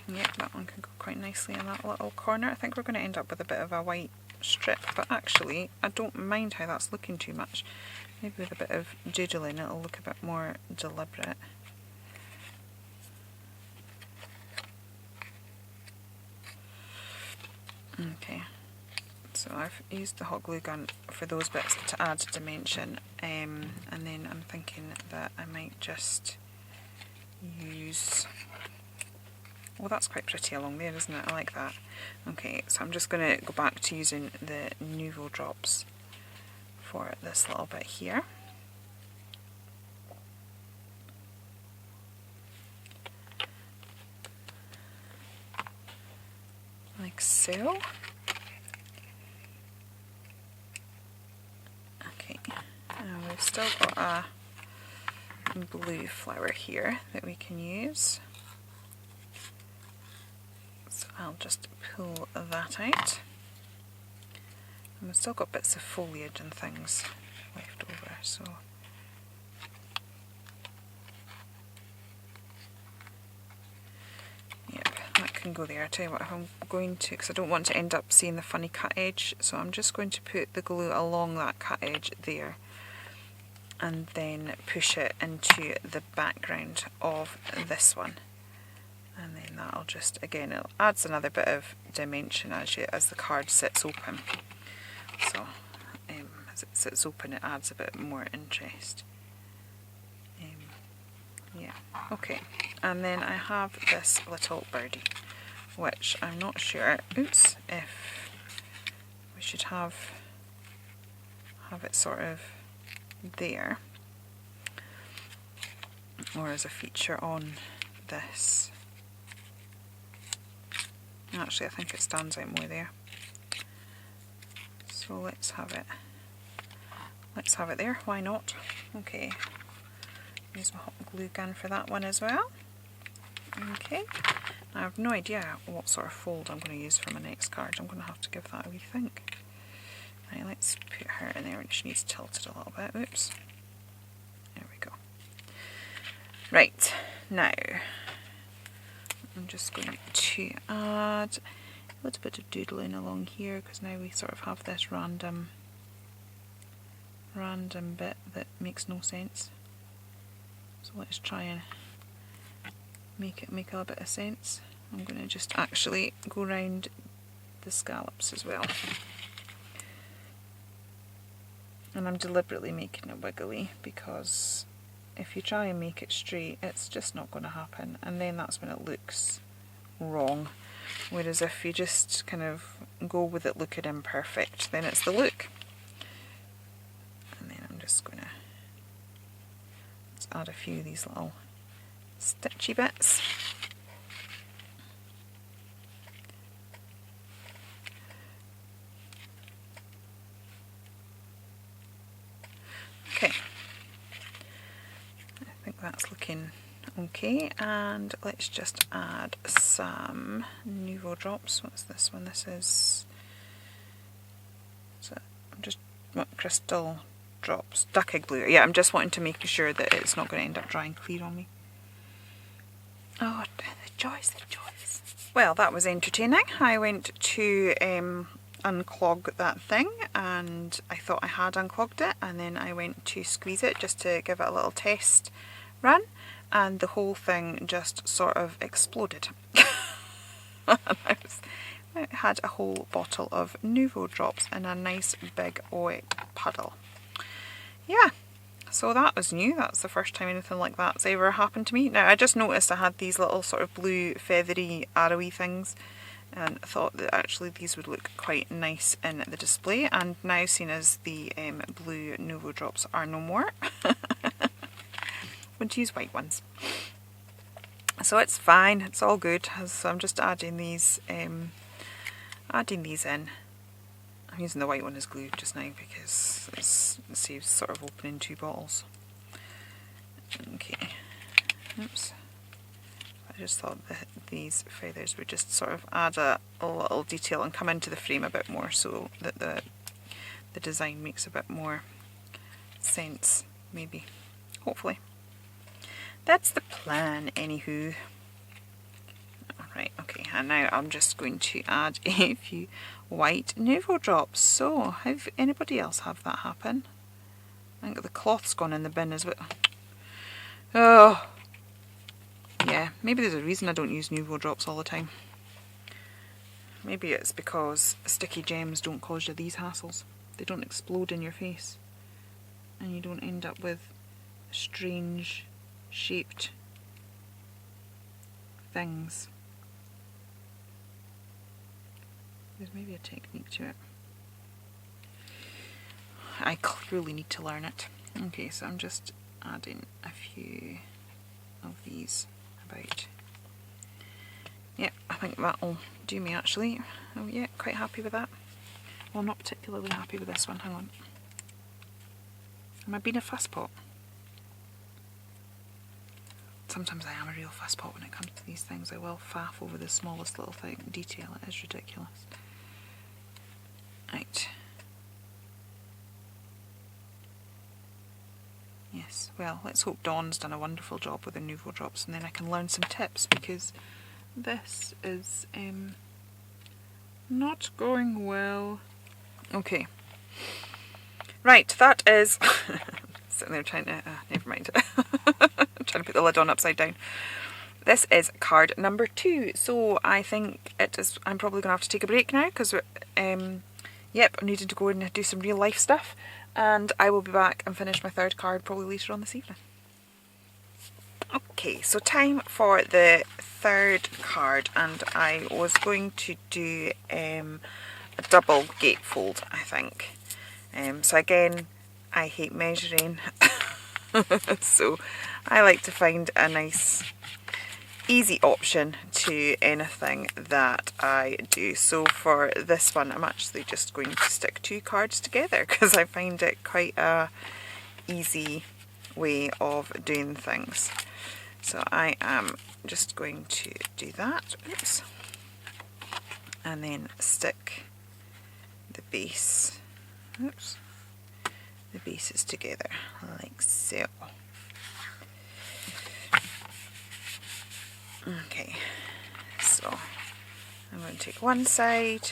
Yep, that one can go quite nicely in that little corner. I think we're going to end up with a bit of a white strip, but actually I don't mind how that's looking too much. Maybe with a bit of doodling it'll look a bit more deliberate. Okay, so I've used the hot glue gun for those bits to add dimension, and then I'm thinking that I might just use, well, that's quite pretty along there, isn't it? I like that. Okay, so I'm just going to go back to using the Nouveau drops for this little bit here. Like so. Okay, and we've still got a blue flower here that we can use. So I'll just pull that out. And we've still got bits of foliage and things left over, so yep, that can go there. I'll tell you what, I'm going to, because I don't want to end up seeing the funny cut edge, so I'm just going to put the glue along that cut edge there and then push it into the background of this one. And then that'll just, again, it adds another bit of dimension as the card sits open. So as it sits open, it adds a bit more interest. Yeah, okay. And then I have this little birdie, which I'm not sure, oops, if we should have it sort of there, or as a feature on this. Actually, I think it stands out more there. So let's have it there, why not? Okay, use my hot glue gun for that one as well. Okay, I have no idea what sort of fold I'm going to use for my next card. I'm going to have to give that a wee think. Right, let's put her in there, and she needs tilted a little bit. Oops. There we go. Right, now I'm just going to add a little bit of doodling along here, because now we sort of have this random bit that makes no sense. So let's try and make it make a bit of sense. I'm going to just actually go around the scallops as well. And I'm deliberately making it wiggly, because if you try and make it straight, it's just not going to happen, and then that's when it looks wrong. Whereas if you just kind of go with it looking imperfect, then it's the look. And then I'm just going to add a few of these little stitchy bits. Okay, I think that's looking okay, and let's just add some Nouveau drops. What's this one? This is, just crystal drops, duck egg blue. Yeah, I'm just wanting to make sure that it's not going to end up drying clear on me. Oh, the joys, the joys. Well, that was entertaining. I went to unclog that thing, and I thought I had unclogged it, and then I went to squeeze it just to give it a little test run, and the whole thing just sort of exploded. I had a whole bottle of Nouveau drops in a nice big wet puddle. Yeah, so that was new. That's the first time anything like that's ever happened to me. Now, I just noticed I had these little sort of blue feathery arrowy things, and thought that actually these would look quite nice in the display, and now seeing as the blue Nouveau drops are no more, I'm going to use white ones. So it's fine, it's all good. So I'm just adding these in. I'm using the white one as glue just now because it saves sort of opening two bottles. Okay, oops. I just thought that these feathers would just sort of add a little detail and come into the frame a bit more, so that the design makes a bit more sense, maybe, hopefully. That's the plan, anywho. Right, okay, and now I'm just going to add a few white Nouveau drops. So, have anybody else have that happen? I think the cloth's gone in the bin as well. Oh, yeah, maybe there's a reason I don't use Nouveau drops all the time. maybe it's because sticky gems don't cause you these hassles. They don't explode in your face and you don't end up with strange shaped things. There's maybe a technique to it. I clearly need to learn it. Okay, so I'm just adding a few of these about. Yeah, I think that'll do me actually. Oh yeah, quite happy with that. Well, I'm not particularly happy with this one. Hang on. Am I being a fusspot? Sometimes I am a real fusspot when it comes to these things. I will faff over the smallest little thing. Detail. It is ridiculous. Right. Yes, well, let's hope Dawn's done a wonderful job with the Nouveau drops and then I can learn some tips, because this is not going well. Okay. Right, that is... sitting there trying to... never mind. I'm trying to put the lid on upside down. This is card number 2, so I think it is... I'm probably going to have to take a break now, because yep, I'm needing to go and do some real life stuff. And I will be back and finish my 3rd card probably later on this evening. Okay, so time for the 3rd card, and I was going to do a double gatefold, I think. So again, I hate measuring, so I like to find a nice easy option to anything that I do. So for this one I'm actually just going to stick 2 cards together because I find it quite a easy way of doing things. So I am just going to do that. Oops. And then stick the base, oops, the bases together like so. Okay, so I'm going to take one side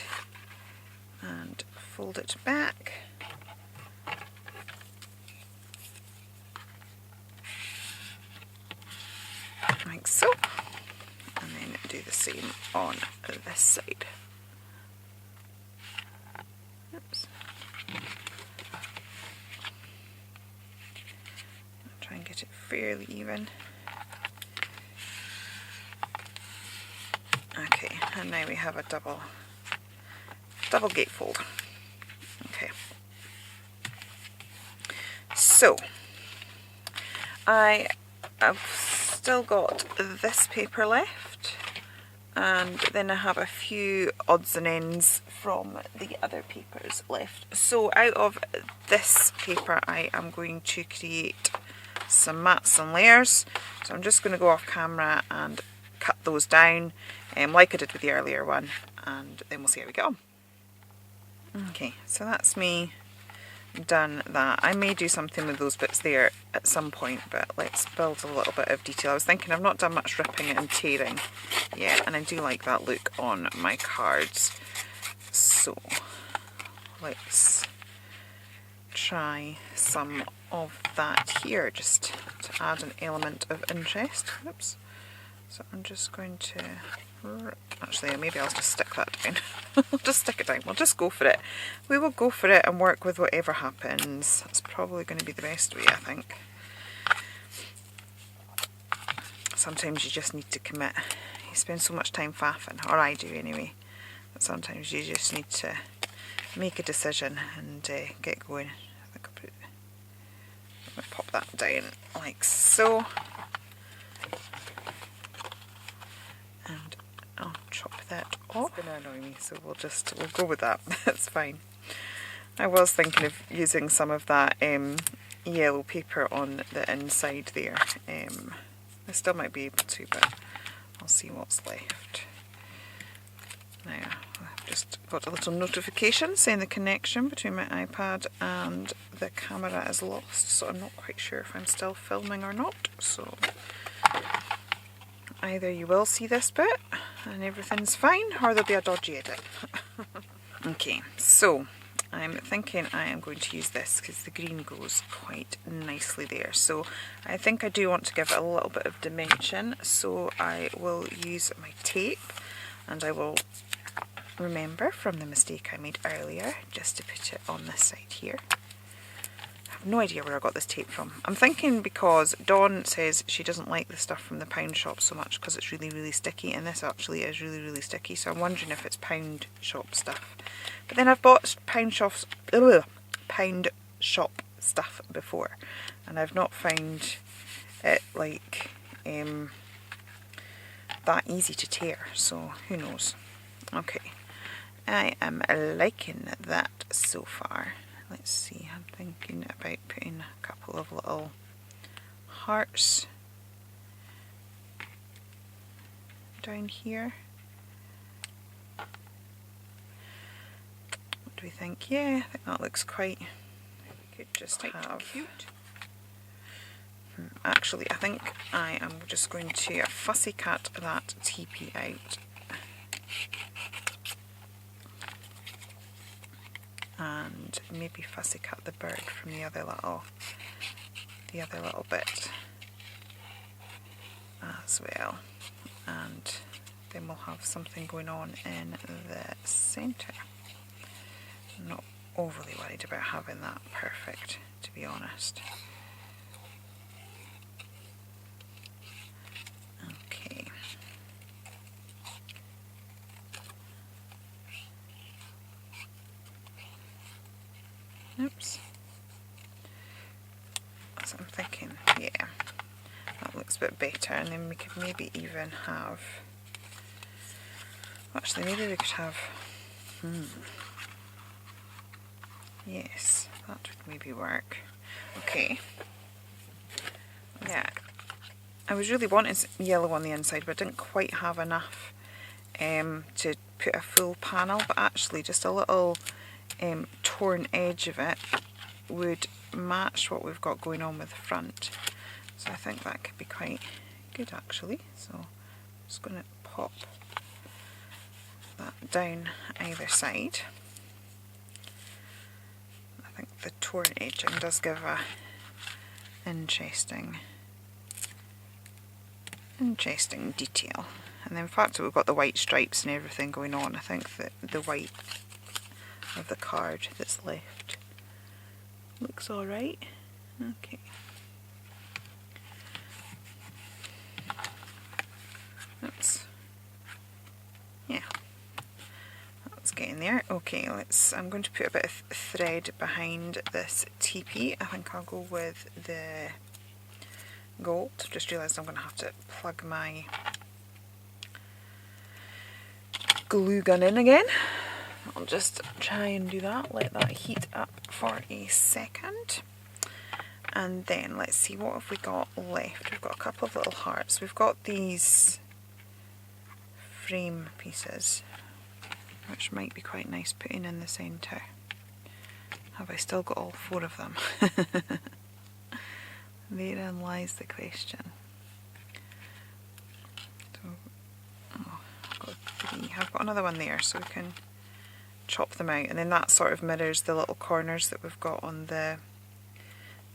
and fold it back. Like so. And then do the same on this side. Oops. I'll try and get it fairly even. Okay, and now we have a double gatefold. Okay. So I have still got this paper left, and then I have a few odds and ends from the other papers left. So out of this paper I am going to create some mats and layers. So I'm just going to go off camera and cut those down like I did with the earlier one, and then we'll see how we get on. Okay, so that's me done that. I may do something with those bits there at some point, but let's build a little bit of detail. I was thinking I've not done much ripping and tearing yet, and I do like that look on my cards. So let's try some of that here, just to add an element of interest. Oops. So I'm just going to, actually maybe I'll just stick that down. I'll just stick it down, we'll just go for it. We will go for it and work with whatever happens. That's probably going to be the best way, I think. Sometimes you just need to commit. You spend so much time faffing, or I do anyway, but sometimes you just need to make a decision and get going. I think I'm going to pop that down like so. And I'll chop that off. It's going to annoy me, so we'll go with that. That's fine. I was thinking of using some of that yellow paper on the inside there. I still might be able to, but I'll see what's left. Now, I've just got a little notification saying the connection between my iPad and the camera is lost, so I'm not quite sure if I'm still filming or not. So either you will see this bit and everything's fine, or there'll be a dodgy edit. Okay, so I'm thinking I am going to use this because the green goes quite nicely there. So I think I do want to give it a little bit of dimension, so I will use my tape and I will remember from the mistake I made earlier, just to put it on this side here. I have no idea where I got this tape from. I'm thinking because Dawn says she doesn't like the stuff from the pound shop so much because it's really, really sticky, and this actually is really, really sticky, so I'm wondering if it's pound shop stuff. But then I've bought pound shop stuff before, and I've not found it like that easy to tear, so who knows. Okay, I am liking that so far. Let's see, I'm thinking about putting a couple of little hearts down here. What do we think? Yeah, I think that looks quite, we could just have cute. Actually, I think I am just going to fussy cut that teepee out. And maybe fussy cut the bird from the other little bit as well, and then we'll have something going on in the centre. I'm not overly worried about having that perfect, to be honest. Okay. Oops. So I'm thinking, yeah, that looks a bit better, and then we could maybe even have, actually maybe we could have, yes, that would maybe work. Okay. Yeah, I was really wanting yellow on the inside, but I didn't quite have enough to put a full panel, but actually just a little torn edge of it would match what we've got going on with the front. So I think that could be quite good actually. So I'm just going to pop that down either side. I think the torn edging does give a interesting detail. And then the fact that we've got the white stripes and everything going on, I think that the white of the card that's left looks alright. Okay. Oops. Yeah. That's getting there. Okay, I'm going to put a bit of thread behind this teepee. I think I'll go with the gold. Just realised I'm going to have to plug my glue gun in again. I'll just try and do that, let that heat up for a second. And then let's see, what have we got left? We've got a couple of little hearts. We've got these frame pieces, which might be quite nice putting in the centre. Have I still got all 4 of them? Therein lies the question. So, oh, I've got 3. I've got another one there, so we can chop them out, and then that sort of mirrors the little corners that we've got on the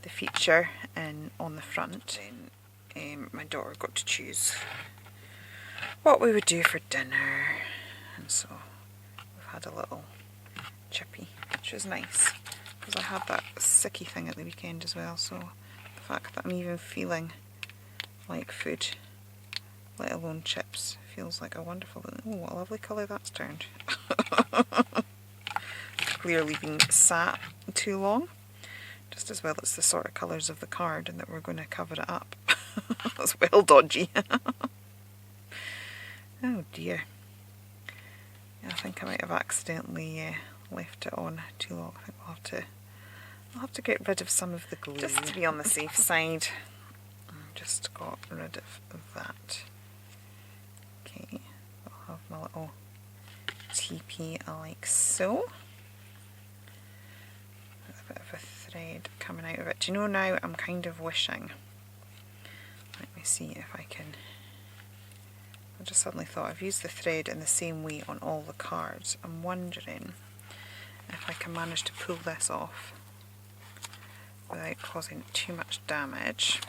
feature and on the front. Then my daughter got to choose what we would do for dinner, and so we've had a little chippy, which was nice because I had that sicky thing at the weekend as well, so the fact that I'm even feeling like food, let alone chips, feels like a wonderful, oh what a lovely colour that's turned. Clearly been sat too long, just as well it's the sort of colours of the card and that we're going to cover it up. That's well dodgy. Oh dear. Yeah, I think I might have accidentally left it on too long. I think I'll have to get rid of some of the glue just to be on the safe side. Just got rid of that. Okay, I'll have my little teepee like so. A bit of a thread coming out of it. Do you know, now I'm kind of wishing, let me see if I can, I just suddenly thought I've used the thread in the same way on all the cards. I'm wondering if I can manage to pull this off without causing too much damage.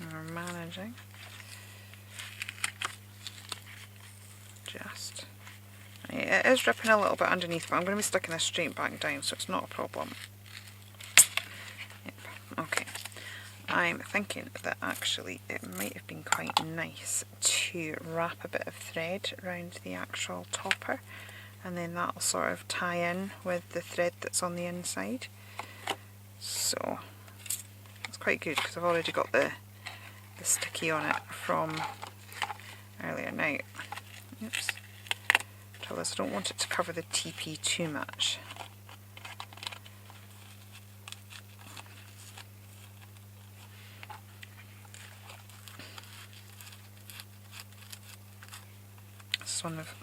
And we're managing. just... It is dripping a little bit underneath, but I'm going to be sticking this straight back down, so it's not a problem. Yep. Okay. I'm thinking that actually it might have been quite nice to wrap a bit of thread around the actual topper, and then that'll sort of tie in with the thread that's on the inside. So it's quite good because I've already got the sticky on it from earlier. Now, oops, trouble is I don't want it to cover the TP too much. This one of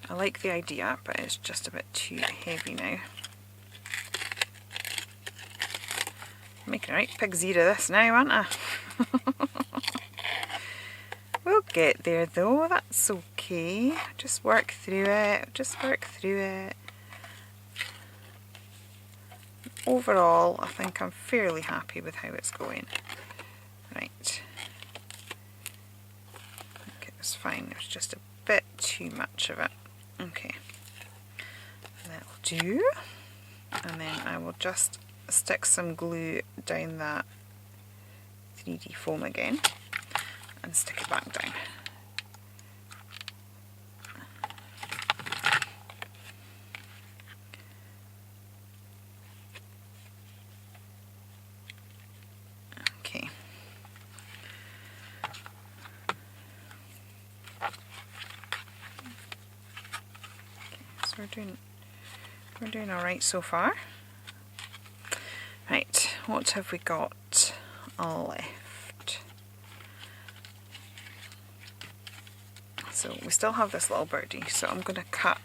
I like the idea, but it's just a bit too heavy now. I'm making a right pig's ear of this now, aren't I? We'll get there though, that's okay. Just work through it, just work through it. Overall, I think I'm fairly happy with how it's going. Right. I think it was fine, there's just a bit too much of it. Okay. That'll do. And then I will just stick some glue down that 3D foam again and stick it back down. Okay. So we're doing all right so far. Right, what have we got left? So we still have this little birdie, so I'm going to cut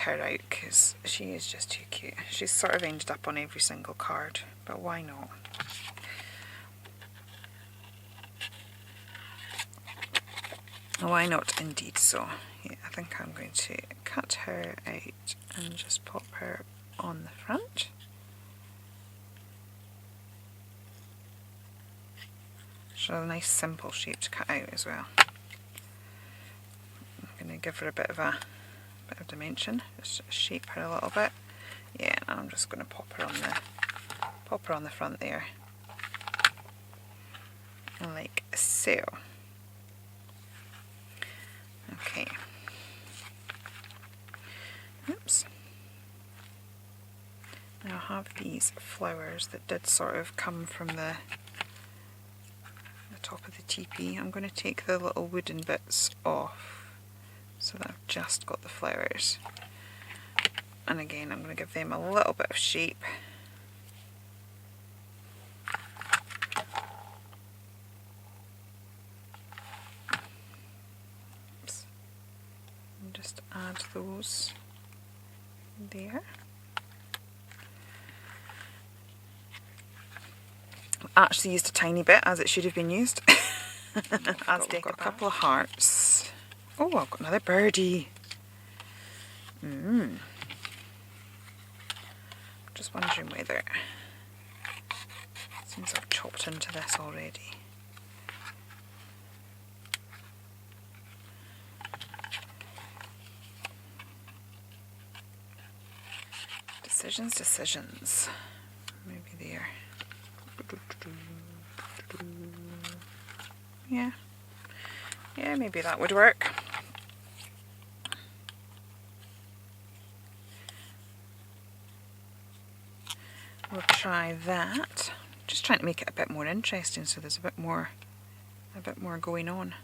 her out because she is just too cute. She's sort of ended up on every single card, but why not? Why not indeed? So yeah, I think I'm going to cut her out and just pop her on the front. She's a nice simple shape to cut out as well. I'm going to give her a bit of dimension, just shape her a little bit. Yeah, and I'm just going to pop her on the front there, like so. Okay. Oops. Now I have these flowers that did sort of come from the top of the teepee. I'm going to take the little wooden bits off so that I've just got the flowers. And again, I'm going to give them a little bit of shape. Oops. And just add those there. Actually used a tiny bit, as it should have been used. I've got a couple of hearts. Oh, I've got another birdie. Just wondering whether, since I've chopped into this already. Decisions. Maybe there. Yeah, maybe that would work. We'll try that. Just trying to make it a bit more interesting, so there's a bit more going on.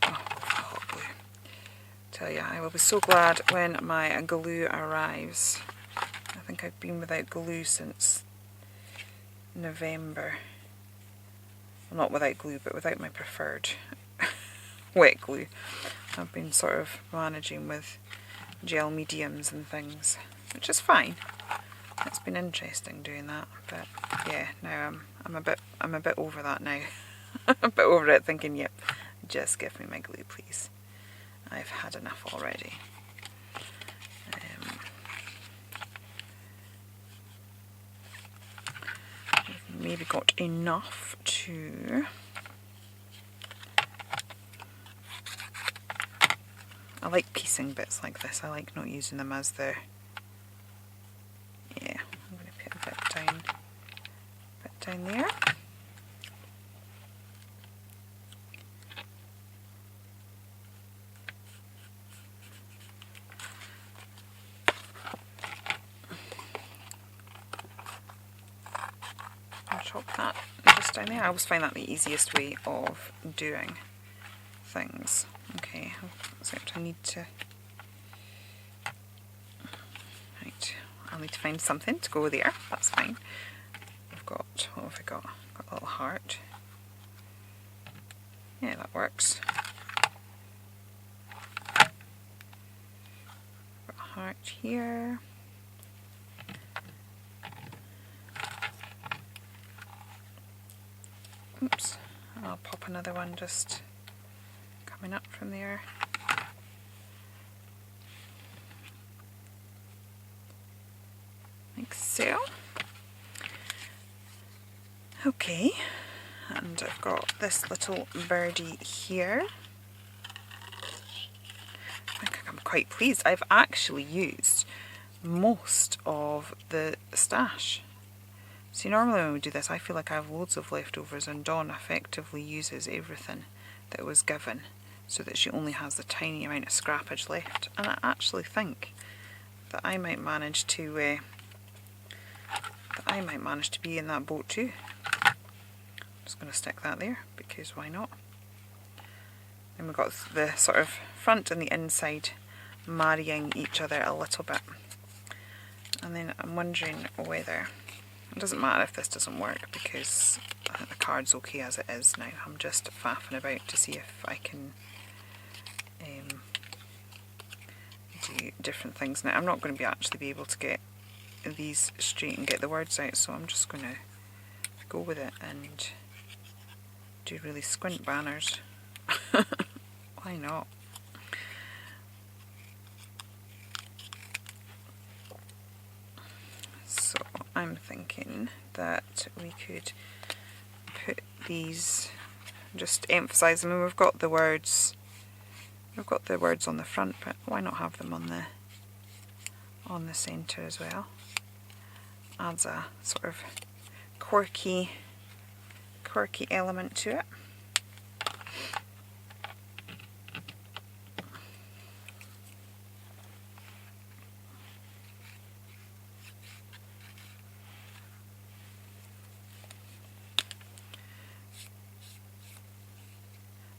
Oh, hot glue. Tell you, I will be so glad when my glue arrives. I think I've been without glue since November. Well, not without glue, but without my preferred wet glue. I've been sort of managing with gel mediums and things, which is fine. It's been interesting doing that, but yeah, now I'm a bit over that now. A bit over it, thinking, yep, just give me my glue, please. I've had enough already. We've maybe got enough to I like piecing bits like this. I like not using them as the... Yeah, I'm going to put a bit down there. I'll chop that just down there. I always find that the easiest way of doing things. Okay, except I need to... Right, I'll need to find something to go there. That's fine. We've got, what have we got? Got a little heart. Yeah, that works. Got a heart here. Oops, I'll pop another one just coming up from there. Like so. Okay, and I've got this little birdie here. I think I'm quite pleased. I've actually used most of the stash. See, normally when we do this, I feel like I have loads of leftovers, and Dawn effectively uses everything that was given so that she only has the tiny amount of scrappage left. And I actually think that I might manage to be in that boat too. I'm just going to stick that there because why not? And we've got the sort of front and the inside marrying each other a little bit. And then I'm wondering whether... It doesn't matter if this doesn't work because I think the card's okay as it is now. I'm just faffing about to see if I can do different things. Now I'm not going to actually be able to get these straight and get the words out, so I'm just going to go with it and do really squint banners. Why not? So I'm thinking that we could put these, just emphasise them. I mean, we've got the words on the front, but why not have them on the centre as well? Adds a sort of quirky element to it.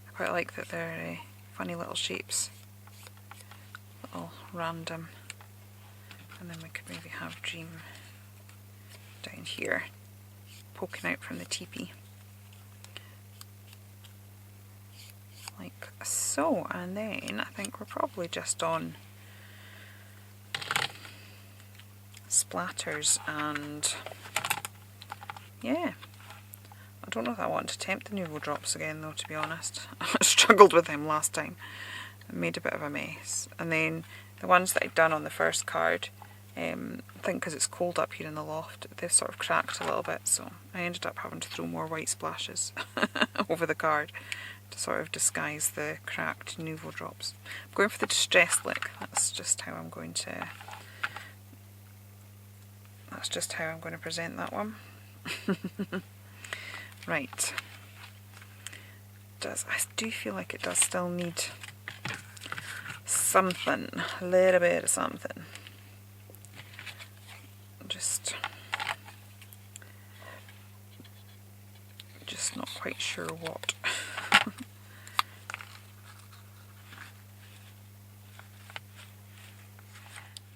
I quite like that they're funny little shapes, little random, and then we could maybe have Dream down here poking out from the teepee like so. And then I think we're probably just on splatters, and yeah, I don't know if I want to tempt the Nouveau drops again though, to be honest. I struggled with them last time and made a bit of a mess. And then the ones that I'd done on the first card, I think because it's cold up here in the loft, they've sort of cracked a little bit, so I ended up having to throw more white splashes over the card to sort of disguise the cracked Nouveau drops. I'm going for the distressed look. That's just how I'm going to present that one. Right. I do feel like it does still need something, a little bit of something. Just not quite sure what.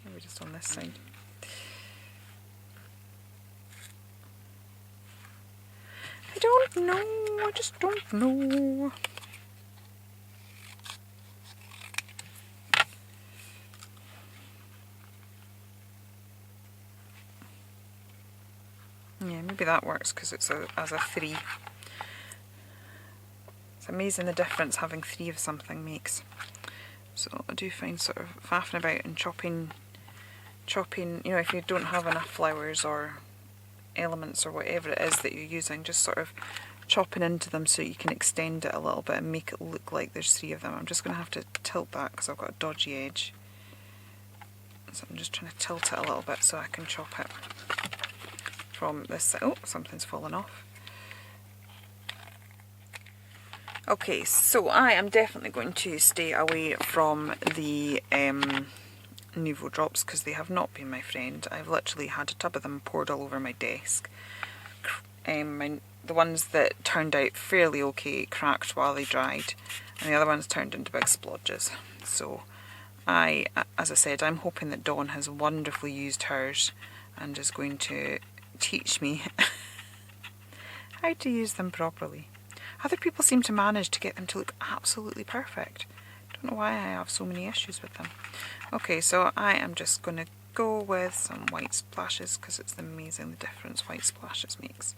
Maybe just on this side. I don't know, I just don't know. Yeah, maybe that works because it's as a 3. It's amazing the difference having 3 of something makes. So I do find sort of faffing about and chopping, you know, if you don't have enough flowers or elements or whatever it is that you're using, just sort of chopping into them so you can extend it a little bit and make it look like there's 3 of them. I'm just going to have to tilt that because I've got a dodgy edge. So I'm just trying to tilt it a little bit so I can chop it from this side. Oh, something's fallen off. Okay, so I am definitely going to stay away from the Nouveau drops because they have not been my friend. I've literally had a tub of them poured all over my desk. The ones that turned out fairly okay cracked while they dried, and the other ones turned into big splodges. So as I said, I'm hoping that Dawn has wonderfully used hers and is going to teach me how to use them properly. Other people seem to manage to get them to look absolutely perfect. Don't know why I have so many issues with them. Okay, so I am just going to go with some white splashes because it's amazing the difference white splashes makes.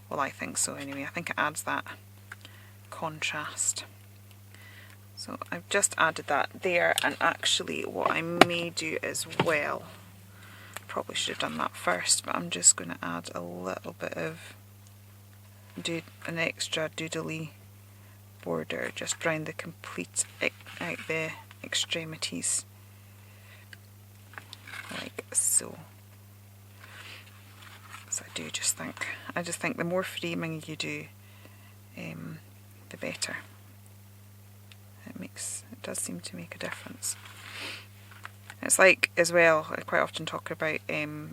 Well, I think so anyway. I think it adds that contrast. So I've just added that there, and actually what I may do as well, probably should have done that first, but I'm just going to add a little bit of an extra doodly border just round the complete, out the extremities, like so. So I just think the more framing you do, the better. It does seem to make a difference. It's like, as well, I quite often talk about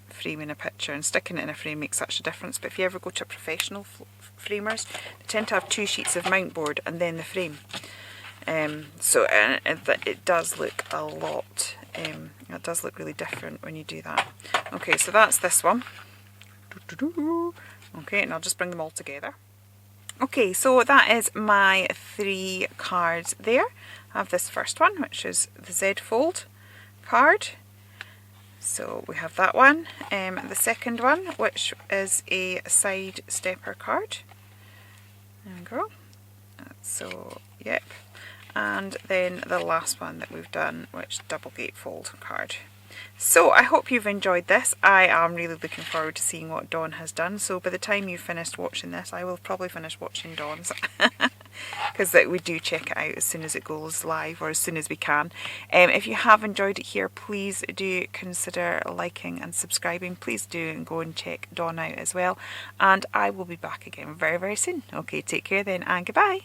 framing a picture, and sticking it in a frame makes such a difference, but if you ever go to professional framers, they tend to have 2 sheets of mount board and then the frame. So it does look a lot, it does look really different when you do that. Okay, so that's this one. Okay, and I'll just bring them all together. Okay, so that is my 3 cards there. I have this first one, which is the Z fold card. So we have that one. The second one, which is a side stepper card. There we go. So, yep. And then the last one that we've done, which is double gatefold card. So I hope you've enjoyed this. I am really looking forward to seeing what Dawn has done. So by the time you've finished watching this, I will probably finish watching Dawn's. Because we do check it out as soon as it goes live, or as soon as we can. If you have enjoyed it here, please do consider liking and subscribing. Please do, and go and check Dawn out as well. And I will be back again very, very soon. Okay, take care then, and goodbye.